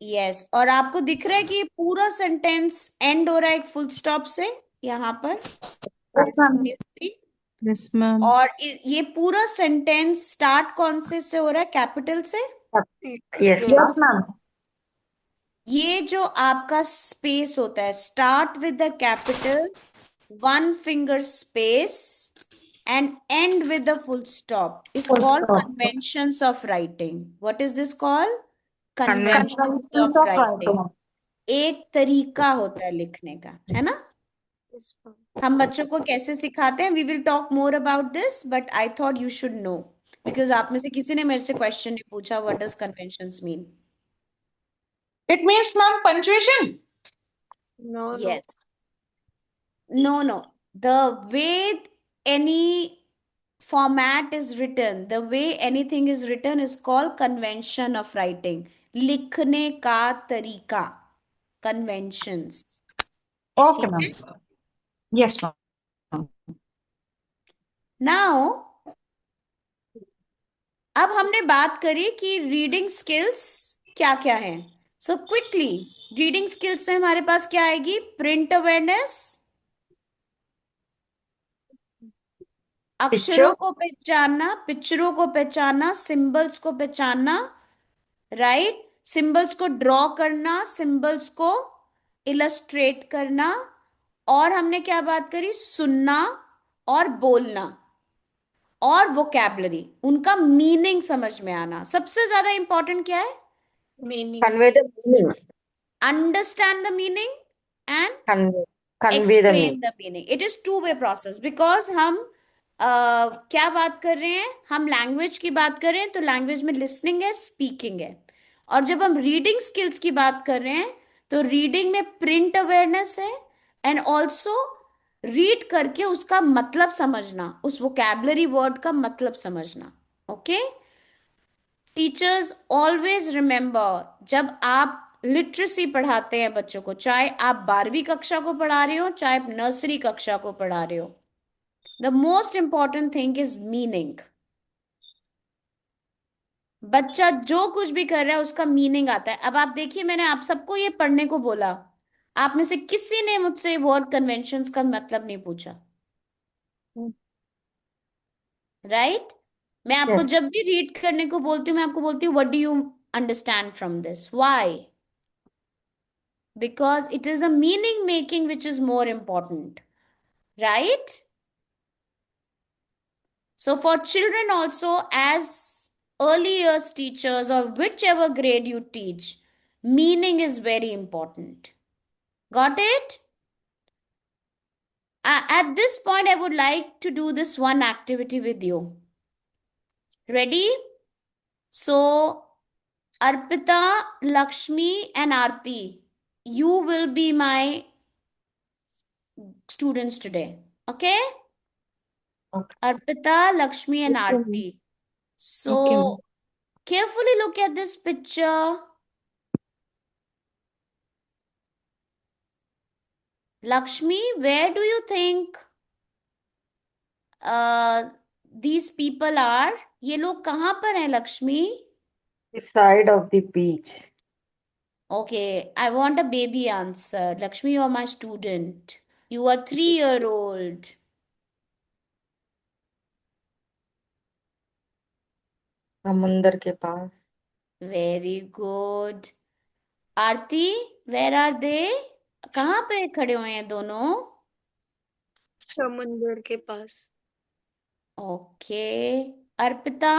यस, और आपको दिख रहा है कि ये पूरा सेंटेंस एंड हो रहा है एक फुल स्टॉप से यहाँ पर, Yes, ma'am. Yes, ma'am. और ये पूरा सेंटेंस स्टार्ट कौन से हो रहा है? कैपिटल से। Yes, Yes, ma'am. ये जो आपका स्पेस होता है, start with the capital, 1 finger space and end with the full stop is Full called stop. conventions of writing. What is this called? Conventions. Conventions Conventions of of writing. writing. एक तरीका होता है लिखने का, है ना? Yes, ma'am. हम बच्चों को कैसे सिखाते हैं, we will talk more about this, but I thought you should know because आप में से किसी ने मेरे से क्वेश्चन नहीं पूछा, what does conventions mean? It means, ma'am, punctuation. No, no. Yes. No, no. The way any format is written, the way anything is written is called convention of writing. लिखने का तरीका, conventions. Okay, ठीक ma'am. है? Yes, ma'am. Now, अब हमने बात करी कि रीडिंग स्किल्स क्या क्या हैं. सो क्विकली, रीडिंग स्किल्स में हमारे पास क्या आएगी? प्रिंट अवेयरनेस, अक्षरों को पहचानना, पिक्चरों को पहचानना, सिंबल्स को पहचानना, राइट? सिंबल्स को ड्रॉ करना, सिंबल्स को इलस्ट्रेट करना, और हमने क्या बात करी? सुनना और बोलना, और वोकैबुलरी, उनका मीनिंग समझ में आना. सबसे ज्यादा इंपॉर्टेंट क्या है? Meaning. Convey the meaning. Understand the meaning and Convey the meaning. explain the meaning. It is two-way process because हम क्या बात कर रहे हैं? हम लैंग्वेज की बात कर रहे हैं, तो लैंग्वेज में लिसनिंग है, स्पीकिंग है. और जब हम रीडिंग स्किल्स की बात कर रहे हैं, तो रीडिंग में प्रिंट अवेयरनेस है एंड ऑल्सो रीड करके उसका मतलब समझना, उस वोकैबुलरी वर्ड का मतलब समझना. ओके? टीचर्स ऑलवेज रिमेंबर, जब आप लिटरेसी पढ़ाते हैं बच्चों को, चाहे आप 12वीं कक्षा को पढ़ा रहे हो, चाहे आप नर्सरी कक्षा को पढ़ा रहे हो, the most important thing is meaning. बच्चा जो कुछ भी कर रहा है उसका मीनिंग आता है. अब आप देखिए, मैंने आप सबको ये पढ़ने को बोला, आप में से किसी ने मुझसे वर्ड कन्वेंशंस का मतलब नहीं पूछा, राइट? मैं आपको Yes. जब भी रीड करने को बोलती हूँ, मैं आपको बोलती हूँ what do you understand from this. Why? Because it is the meaning making which is more important, right? So for children also, as early years teachers or whichever grade you teach, meaning is very important. Got it? At this point, I would like to do this one activity with you. Ready? So Arpita, Lakshmi and Aarti, you will be my students today. Okay? Okay. Arpita, Lakshmi and Aarti. So Okay, ma'am. carefully look at this picture. Lakshmi, where do you think these people are? ये लोग कहाँ पर हैं Lakshmi? The side of the beach. Okay, I want a baby answer. Lakshmi, you are my student. You are 3-year-old. समुंदर के पास. Very good. Aarti, where are they? कहाँ पे खड़े हुए हैं दोनों? समुंदर के पास. Okay. अर्पिता?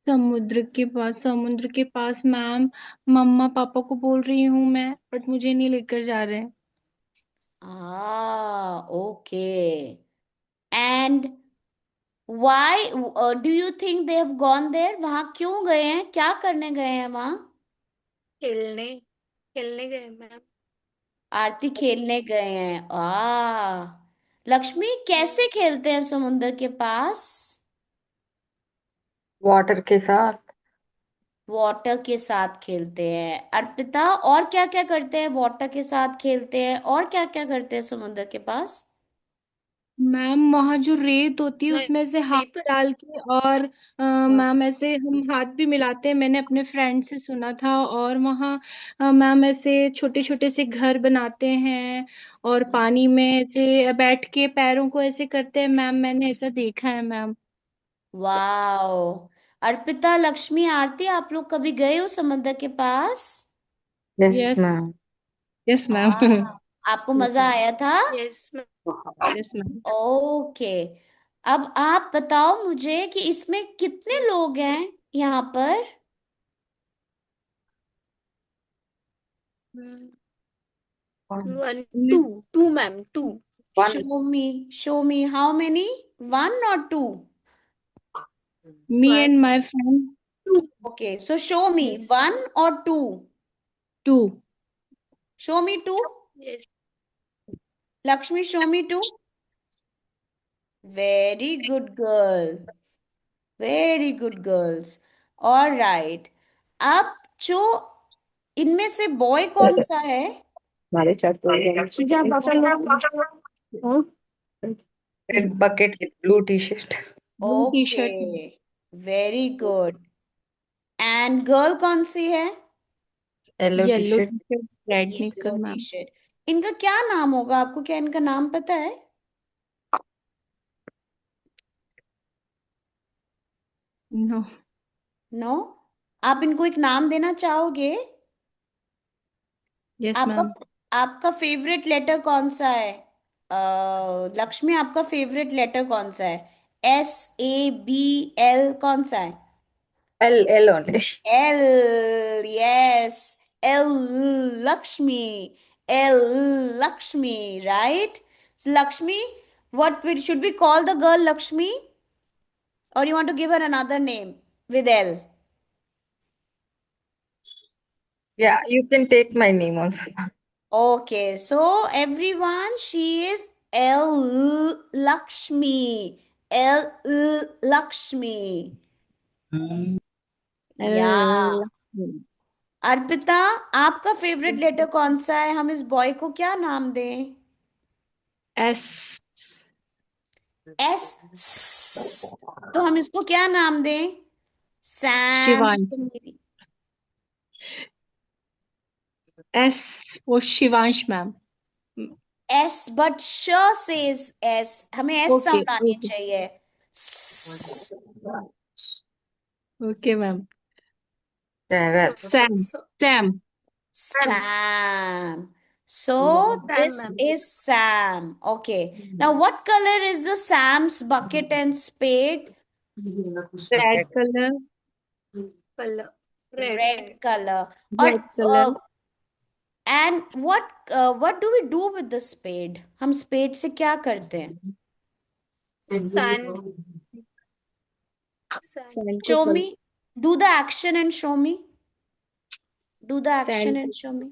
समुद्र के पास मैम. मम्मा पापा को बोल रही हूँ मैं, बट मुझे नहीं लेकर जा रहे. Ah, okay. And why do you think they have gone there? वहां क्यों गए हैं? क्या करने गए हैं वहां? खेलने खेलने गए मैम. आरती खेलने गए हैं. लक्ष्मी, कैसे खेलते हैं समुद्र के पास? वाटर के साथ. वाटर के साथ खेलते हैं. अर्पिता, और क्या क्या करते हैं? वाटर के साथ खेलते हैं, और क्या क्या करते हैं समुद्र के पास? मैम वहाँ जो रेत होती है उसमें से हाथ नहीं पर डाल के, और मैम ऐसे हम हाथ भी मिलाते हैं. मैंने अपने फ्रेंड से सुना था. और वहाँ मैम ऐसे छोटे छोटे से घर बनाते हैं और पानी में ऐसे बैठ के पैरों को ऐसे करते हैं. मैम मैंने ऐसा देखा है मैम. वाओ. अर्पिता, लक्ष्मी, आरती, आप लोग कभी गए हो समुद्र के पास? Yes, yes ma'am. Yes ma'am. आपको मजा आया था? Yes ma'am. Yes ma'am. Okay. अब आप बताओ मुझे कि इसमें कितने लोग हैं यहाँ पर? One. 1 2 ma'am. 2. One. Show me how many? 1 or 2? Me and my friend. 2. Okay, so show me Yes. 1 or 2. 2. Show me 2. Yes. Lakshmi, show me 2. Very good girl. Very good girls. All right. अब जो इनमें से boy कौन सा है? हमारे चढ़ तो red bucket with blue t-shirt. Blue t-shirt. Okay. Very good. And girl कौन सी है? Yellow Yellow t-shirt. t-shirt, red knicker, yellow ma'am. T shirt. इनका क्या नाम होगा? आपको क्या इनका नाम पता है? No. नो? आप इनको एक नाम देना चाहोगे? Yes, आपका ma'am. आपका फेवरेट लेटर कौन सा है? लक्ष्मी, आपका फेवरेट लेटर कौन सा है? SABL कौन सा है? L only. L, yes. L, Lakshmi. L, Lakshmi, right? So, Lakshmi, should we call the girl Lakshmi? Or you want to give her another name with L? Yeah, you can take my name also. Okay, so everyone, she is L, Lakshmi. L, Lakshmi. Yeah. Arpita, आपका favourite letter कौन सा है? हम इस boy को क्या नाम दें? S. S. तो हम इसको क्या नाम दें? Sam. Shivansh. S for Shivansh, ma'am. S, but sh says S. हमें S Okay, साउंड आनी okay. चाहिए. S. Okay, ma'am. Sarah. Sam. So, Sam. Sam. So Sam, this ma'am. is Sam. Okay. Now what color is the Sam's bucket and spade? Red color. color. Red. Red color. Red और color. and what do we do with the spade? हम spade से क्या करते हैं? Sand. Sand. Sand Show को me. Do the action and show me. Do the action Sand and show me.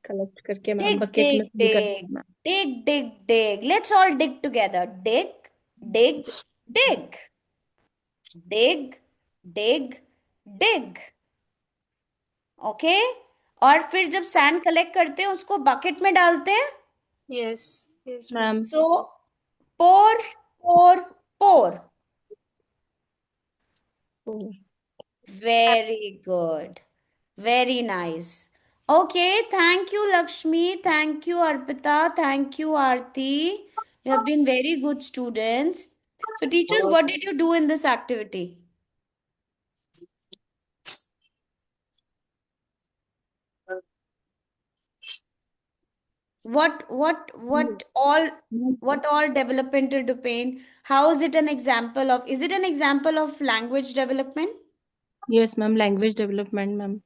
collect करके ma'am Dig, bucket में dig, fill करते dig. हैं ma'am. Dig, dig, dig. Let's all dig together. Dig, dig, dig. Dig, dig, dig. Okay? और फिर जब sand collect करते हैं उसको बकेट में डालते हैं. Yes. Yes. Ma'am. So pour, pour, pour. Very good. Very nice. Okay, thank you, Lakshmi. Thank you, Arpita. Thank you, Aarti. You have been very good students. So, teachers, what did you do in this activity? What all developmental to paint? How is it an example of, is it an example of language development? Yes, ma'am. Language development, ma'am.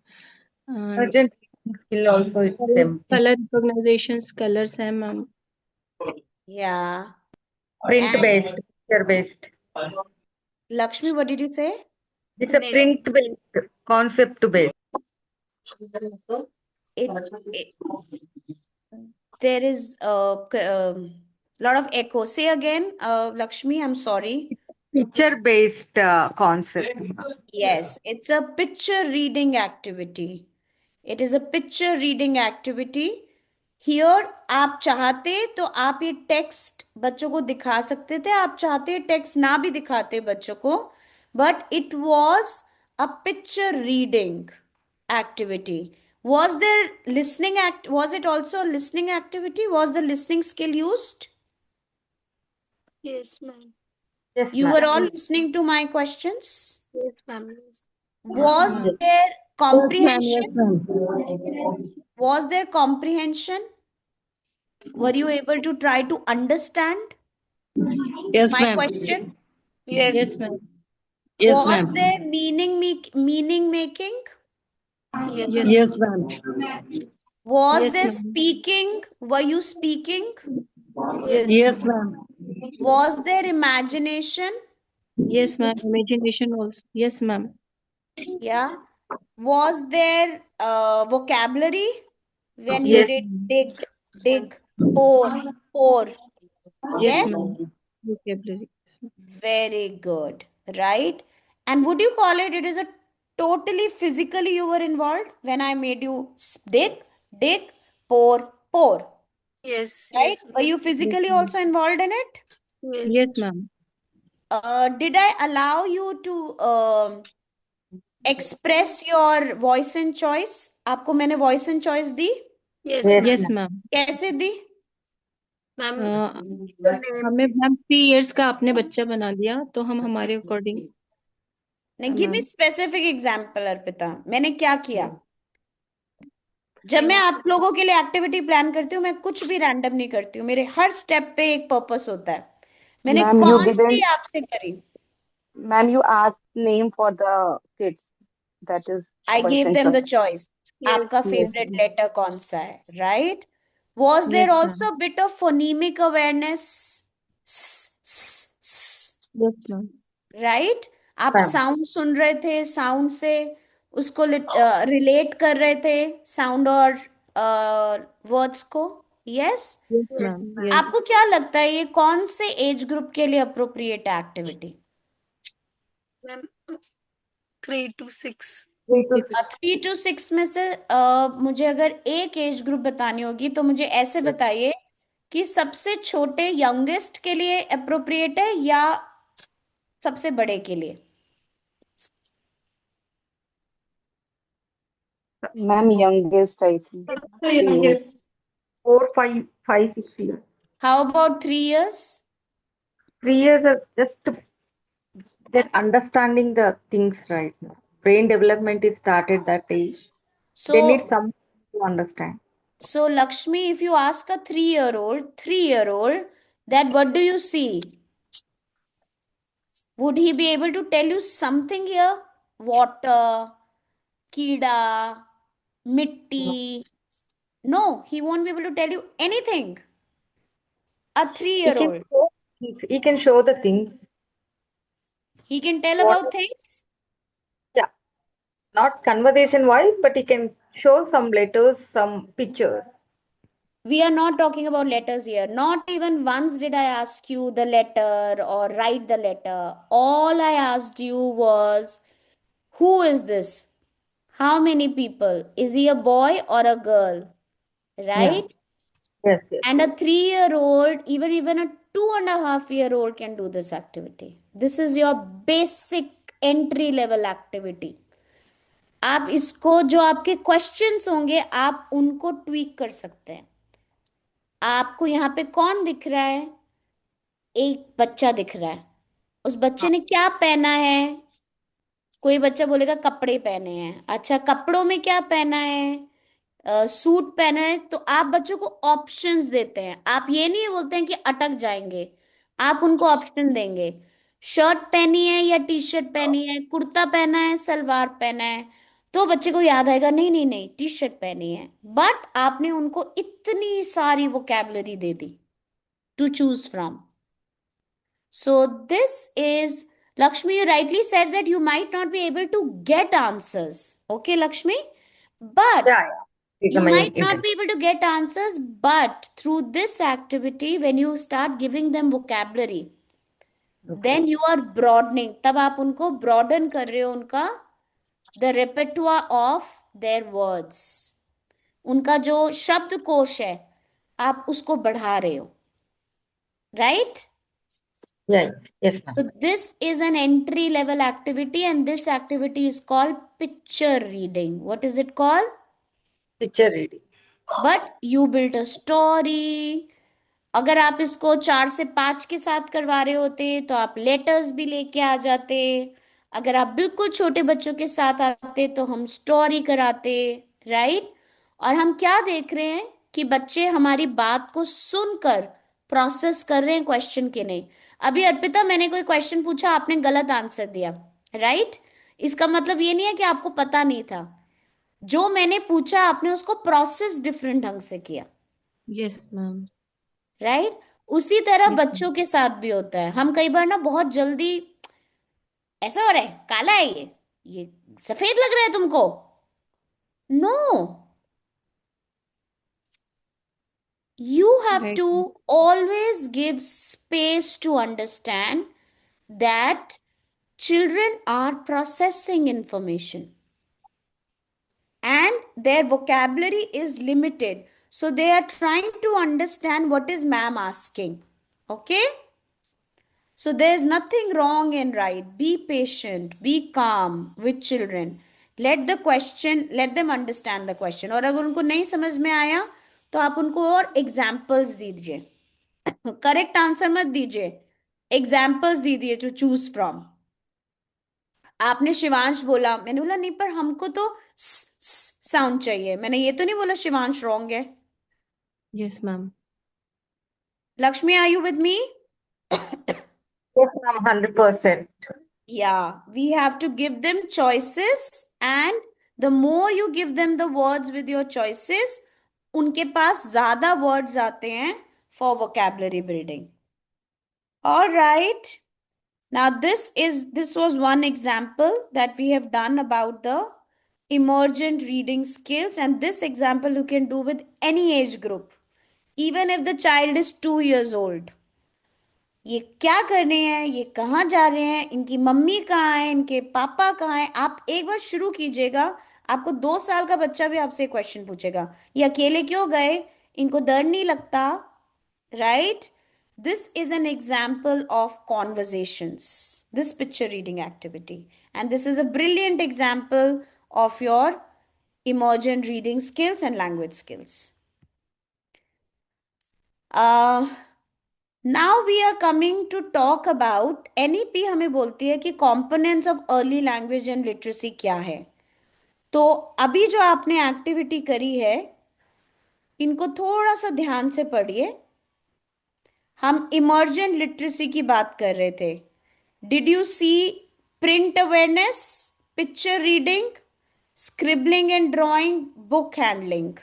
Urgent skill also is them. Color recognitions, colors है ma'am. Yeah. Print And based, picture based. Lakshmi, what did you say? It's a Yes. print based, concept based. There is a lot of echo. Say again, Lakshmi, I'm sorry. Picture based concept. Yes, it's a picture reading activity. It is a picture reading activity. Here, आप चाहते तो आप ये text बच्चों को दिखा सकते थे. आप चाहते टेक्स्ट ना भी दिखाते बच्चों को. But it was a picture reading activity. Was there listening was it also a listening activity? Was the listening skill used? Yes, ma'am. Yes, You ma'am. were all listening to my questions. Yes, ma'am. Yes. Was ma'am. there comprehension? Yes, ma'am. Was there comprehension? Were you able to try to understand Yes, my ma'am. question? Yes. Yes, ma'am. Yes, Was ma'am. there meaning making? Yes. Yes, ma'am. Was Yes, there ma'am. speaking? Were you speaking? Yes, ma'am. Was there imagination? Yes, ma'am. Imagination also. Yes, ma'am. Yeah. Was there vocabulary when you Yes. did dig, pour? Yes, Yes, ma'am. Vocabulary. Yes, ma'am. very good, right? And would you call it is a totally physically you were involved when I made you dig, pour, Yes, right? yes, Were you Yes, physically ma'am. also involved in it? yes, Yes, ma'am. Did I allow you to express your voice and choice? आपको मैंने voice and choice the? yes, Yes, Yes, ma'am. ma'am. कैसे दी? Ma'am, name. हमें ma'am 3 years का आपने बच्चा बना दिया तो हम हमारे अकॉर्डिंग नहीं, give me ma'am specific example Arpita. मैंने क्या किया? जब मैं आप लोगों के लिए एक्टिविटी प्लान करती हूँ मैं कुछ भी रैंडम नहीं करती हूँ. मेरे हर स्टेप पे एक पर्पस होता है. मैंने Ma'am, you कौन सी didn't, आपसे करी? ma'am, you asked name for the kids. That is I voice gave and them the choice. choice. Yes, आपका Yes. favorite letter कौन सा है, right? Was there yes also ma'am a bit of phonemic awareness? S, s, s, yes ma'am right? आप ma'am. Sound सुन रहे थे, sound से उसको relate कर रहे थे, साउंड और वर्ड्स को. Yes. Yes yes, ma'am ma'am. Yes आपको क्या लगता है ये कौन से एज ग्रुप के लिए अप्रोप्रिएट है एक्टिविटी? Ma'am, 3 to 6. 3 to 6 में से मुझे अगर एक एज ग्रुप बतानी होगी तो मुझे ऐसे बताइए कि सबसे छोटे यंगेस्ट के लिए अप्रोप्रिएट है या सबसे बड़े के लिए? Ma'am, youngest, I think. 3 years. 4, 5, 5, 6 years. How about 3 years? 3 years are just to get understanding the things right now. Brain development is started that age. They need So, some to understand. so Lakshmi, if you ask a 3-year-old, that what do you see? Would he be able to tell you something here? Water, कीड़ा, मिट्टी. No, he won't be able to tell you anything. A He can 3-year-old, show things. He can show the things. he can tell What? about things. Yeah, not conversation wise, but he can show some letters, some pictures. We are not talking about letters here. Not even once did I ask you the letter or write the letter. All I asked you was, who is this? How many people? Is he a boy or a girl? Yeah. Right? Yes, yes. And a 3-year-old, even a 2.5-year-old can do this activity. This is your basic entry level activity. आप इसको जो आपके questions होंगे आप उनको tweak कर सकते हैं. आपको यहाँ पे कौन दिख रहा है? एक बच्चा दिख रहा है. उस बच्चे ने क्या पहना है? कोई बच्चा बोलेगा कपड़े पहने हैं. अच्छा, कपड़ों में क्या पहना है? सूट पहना है. तो आप बच्चों को ऑप्शंस देते हैं. आप ये नहीं बोलते हैं कि अटक जाएंगे. आप उनको ऑप्शन देंगे. शर्ट पहनी है या टी शर्ट पहनी है, कुर्ता पहना है, सलवार पहना है. तो बच्चे को याद आएगा नहीं नहीं नहीं टी शर्ट पहनी है. बट आपने उनको इतनी सारी vocabulary they the to choose from. So this is, Lakshmi, you rightly said that you might not be able to get answers. Okay, Lakshmi? But Yeah, yeah. These you are my might not intentions. be able to get answers, but through this activity, when you start giving them vocabulary, then you are broadening. तब आप उनको broaden कर रहे हो उनका the repertoire of their words. उनका जो शब्दकोश है आप उसको बढ़ा रहे हो. Right? Yeah, yes, ma'am. So this is an entry level activity and this activity is called picture reading. What is it called? Picture reading. But you built a story. अगर आप इसको 4 से 5 के साथ करवा रहे होते तो आप लेटर्स भी लेके आ जाते. अगर आप बिल्कुल छोटे बच्चों के साथ आते तो हम स्टोरी कराते. राइट? और हम क्या देख रहे हैं कि बच्चे हमारी बात को सुनकर प्रोसेस कर रहे हैं क्वेश्चन के नहीं. अभी अर्पिता मैंने कोई क्वेश्चन पूछा आपने गलत आंसर दिया. राइट? इसका मतलब ये नहीं है कि आपको पता नहीं था. जो मैंने पूछा आपने उसको प्रोसेस डिफरेंट ढंग से किया. Yes ma'am right? उसी तरह Yes, बच्चों के साथ भी होता है. हम कई बार ना बहुत जल्दी ऐसा हो रहा है, काला है ये सफेद लग रहा है तुमको, No, you have Right. to always give space to understand that children are processing information and their vocabulary is limited. So they are trying to understand what is ma'am asking. Okay? So there's nothing wrong and right. Be patient, be calm with children. Let them understand the question. और अगर उनको नहीं समझ में आया तो आप उनको और एग्जाम्पल्स दीजिए. करेक्ट आंसर मत दीजिए, एग्जाम्पल्स दीजिए टू चूज फ्रॉम. आपने शिवांश बोला, मैंने बोला नहीं पर हमको तो साउंड चाहिए. मैंने ये तो नहीं बोला शिवांश रॉन्ग है. Yes, ma'am. Lakshmi, are you with me? Yes, ma'am, 100%. Yeah, we have to give them choices, and the more you give them the words with your choices, उनके पास ज्यादा words आते हैं for vocabulary building. All right. Now this was one example that we have done about the emergent reading skills, and this example you can do with any age group, even if the child is 2 years old. ये क्या कर रहे हैं, ये कहाँ जा रहे हैं, इनकी मम्मी कहाँ है, इनके पापा कहाँ है, आप एक बार शुरू कीजिएगा. आपको 2 साल का बच्चा भी आपसे क्वेश्चन पूछेगा, ये अकेले क्यों गए, इनको डर नहीं लगता, right? This is an example of conversations, this picture reading activity, and this is a brilliant example of your emergent reading skills and language skills. Now we are coming to talk about NEP. हमें बोलती है कि components of early language and literacy क्या है. तो अभी जो आपने एक्टिविटी करी है, इनको थोड़ा सा ध्यान से पढ़िए. हम इमर्जेंट लिटरेसी की बात कर रहे थे. Did you see print awareness, picture reading, scribbling and drawing, book handling,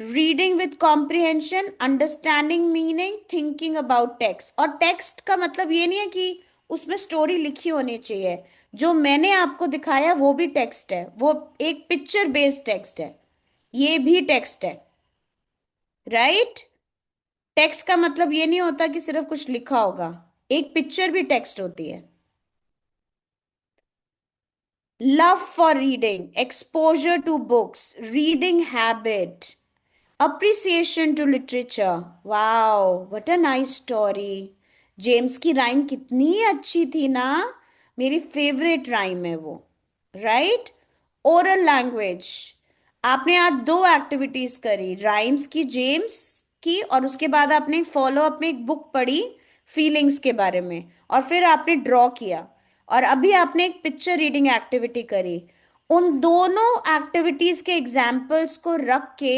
reading with comprehension, understanding meaning, thinking about text. और टेक्स्ट का मतलब ये नहीं है कि उसमें स्टोरी लिखी होनी चाहिए. जो मैंने आपको दिखाया वो भी टेक्स्ट है, वो एक पिक्चर बेस्ड टेक्स्ट है, ये भी टेक्स्ट है, राइट? टेक्स्ट का मतलब ये नहीं होता कि सिर्फ कुछ लिखा होगा, एक पिक्चर भी टेक्स्ट होती है. Love for reading, exposure to books, reading habit, appreciation to literature. Wow, what a nice story. James की राइम कितनी अच्छी थी ना, मेरी फेवरेट राइम है वो, राइट? ओरल लैंग्वेज, आपने आज 2 एक्टिविटीज करी, राइम्स की जेम्स की, और उसके बाद आपने फॉलो अप में एक बुक पढ़ी फीलिंग्स के बारे में, और फिर आपने ड्रॉ किया, और अभी आपने एक पिक्चर रीडिंग एक्टिविटी करी. उन दोनों एक्टिविटीज के एग्जाम्पल्स को रख के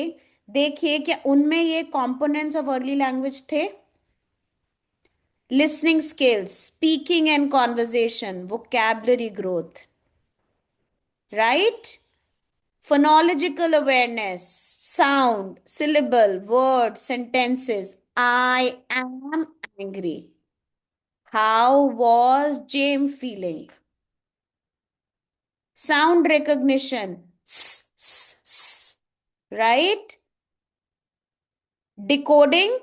देखिए क्या उनमें ये कंपोनेंट्स ऑफ अर्ली लैंग्वेज थे. Listening skills, speaking and conversation, vocabulary growth, right? Phonological awareness, sound, syllable, word, sentences. I am angry. How was James feeling? Sound recognition, right? Decoding,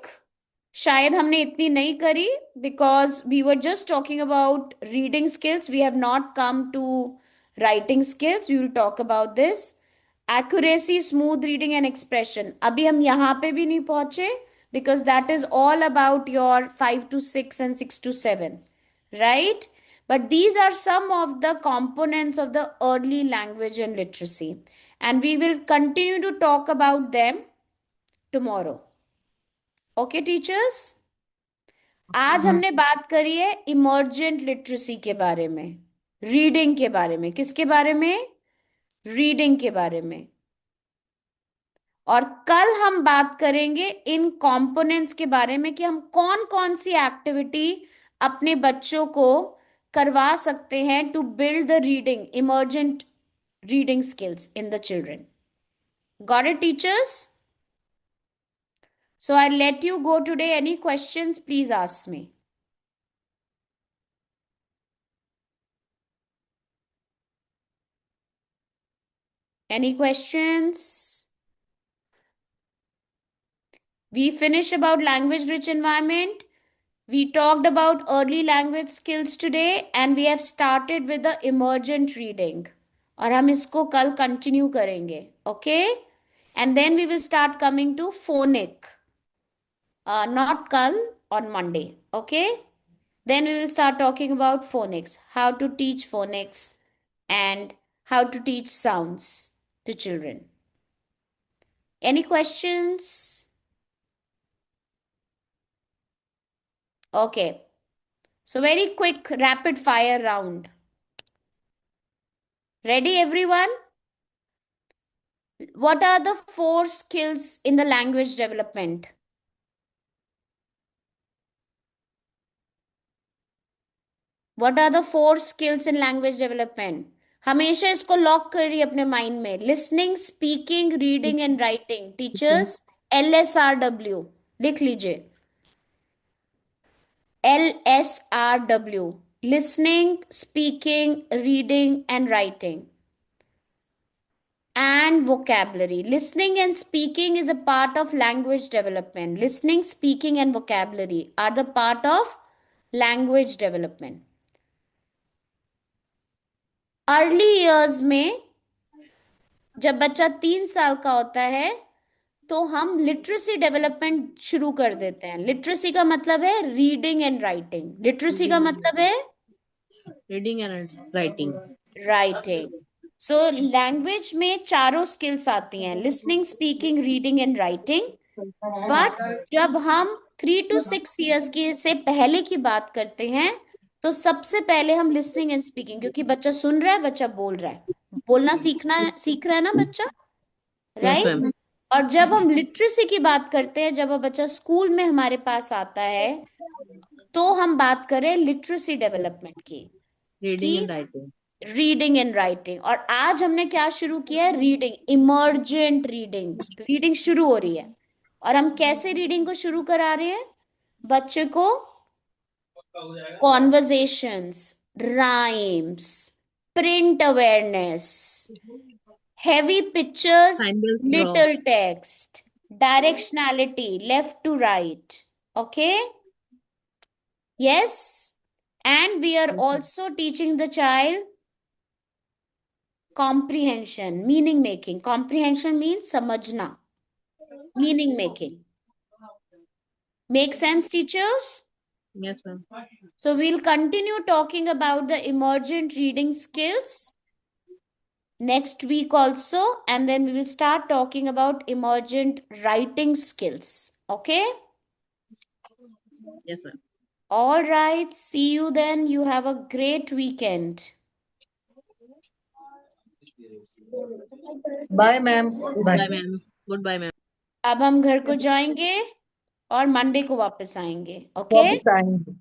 शायद हमने इतनी नहीं करी because we were just talking about reading skills. We have not come to writing skills. We will talk about this. Accuracy, smooth reading and expression. अभी हम यहाँ पे भी नहीं पहुंचे because that is all about your 5 to 6 and 6 to 7, right? But these are some of the components of the early language and literacy, and we will continue to talk about them tomorrow. Okay, teachers? आज हमने बात करी है emergent literacy के बारे में, reading के बारे में. किसके बारे में? रीडिंग के बारे में. और कल हम बात करेंगे इन कंपोनेंट्स के बारे में कि हम कौन कौन सी एक्टिविटी अपने बच्चों को करवा सकते हैं to build the reading, emergent reading skills in the children. Got it, teachers? So I'll let you go today. Any questions, please ask me. Any questions? We finished about language rich environment. We talked about early language skills today and we have started with the emergent reading. और हम इसको कल continue करेंगे. Okay? And then we will start coming to phonic. Not kal, on Monday. Okay? Then we will start talking about phonics, how to teach phonics and how to teach sounds to children. Any questions? Okay. So very quick rapid fire round. Ready everyone? What are the 4 skills in the language development? What are the 4 skills in language development? हमेशा इसको lock करिए अपने mind में. Listening, speaking, reading and writing. Teachers, LSRW लिख लीजिए. LSRW. Listening, speaking, reading and writing. And vocabulary. Listening and speaking is a part of language development. Listening, speaking and vocabulary are the part of language development. Early years में जब बच्चा 3 साल का होता है तो हम लिटरेसी डेवलपमेंट शुरू कर देते हैं. लिटरेसी का मतलब है रीडिंग एंड राइटिंग. लिटरेसी का मतलब है reading and writing. Writing. So language में 4 स्किल्स आती हैं, listening, speaking, reading and writing. But जब हम 3 to 6 years के से पहले की बात करते हैं तो सबसे पहले हम लिसनिंग एंड स्पीकिंग, क्योंकि बच्चा सुन रहा है, बच्चा बोल रहा है, बोलना सीख रहा है ना बच्चा, राइट? और जब हम लिटरेसी की बात करते हैं, जब वो बच्चा स्कूल में हमारे पास आता है तो हम बात करें लिटरेसी डेवलपमेंट की, reading and writing. Reading and writing. और आज हमने क्या शुरू किया है? Reading, emergent reading. रीडिंग शुरू हो रही है. और हम कैसे रीडिंग को शुरू करा रहे हैं? बच्चे को conversations, rhymes, print awareness, heavy pictures, little text, directionality, left to right. Okay? Yes? And we are also teaching the child comprehension, meaning making. Comprehension means samajhna. Meaning making. Make sense, teachers? Yes, ma'am. So we'll continue talking about the emergent reading skills next week also, and then we will start talking about emergent writing skills. Okay? Yes, ma'am. All right. See you then. You have a great weekend. Bye ma'am. Bye ma'am. Goodbye ma'am. अब हम घर को जाएंगे और Monday को वापस आएंगे. Okay? वापस आएंगे.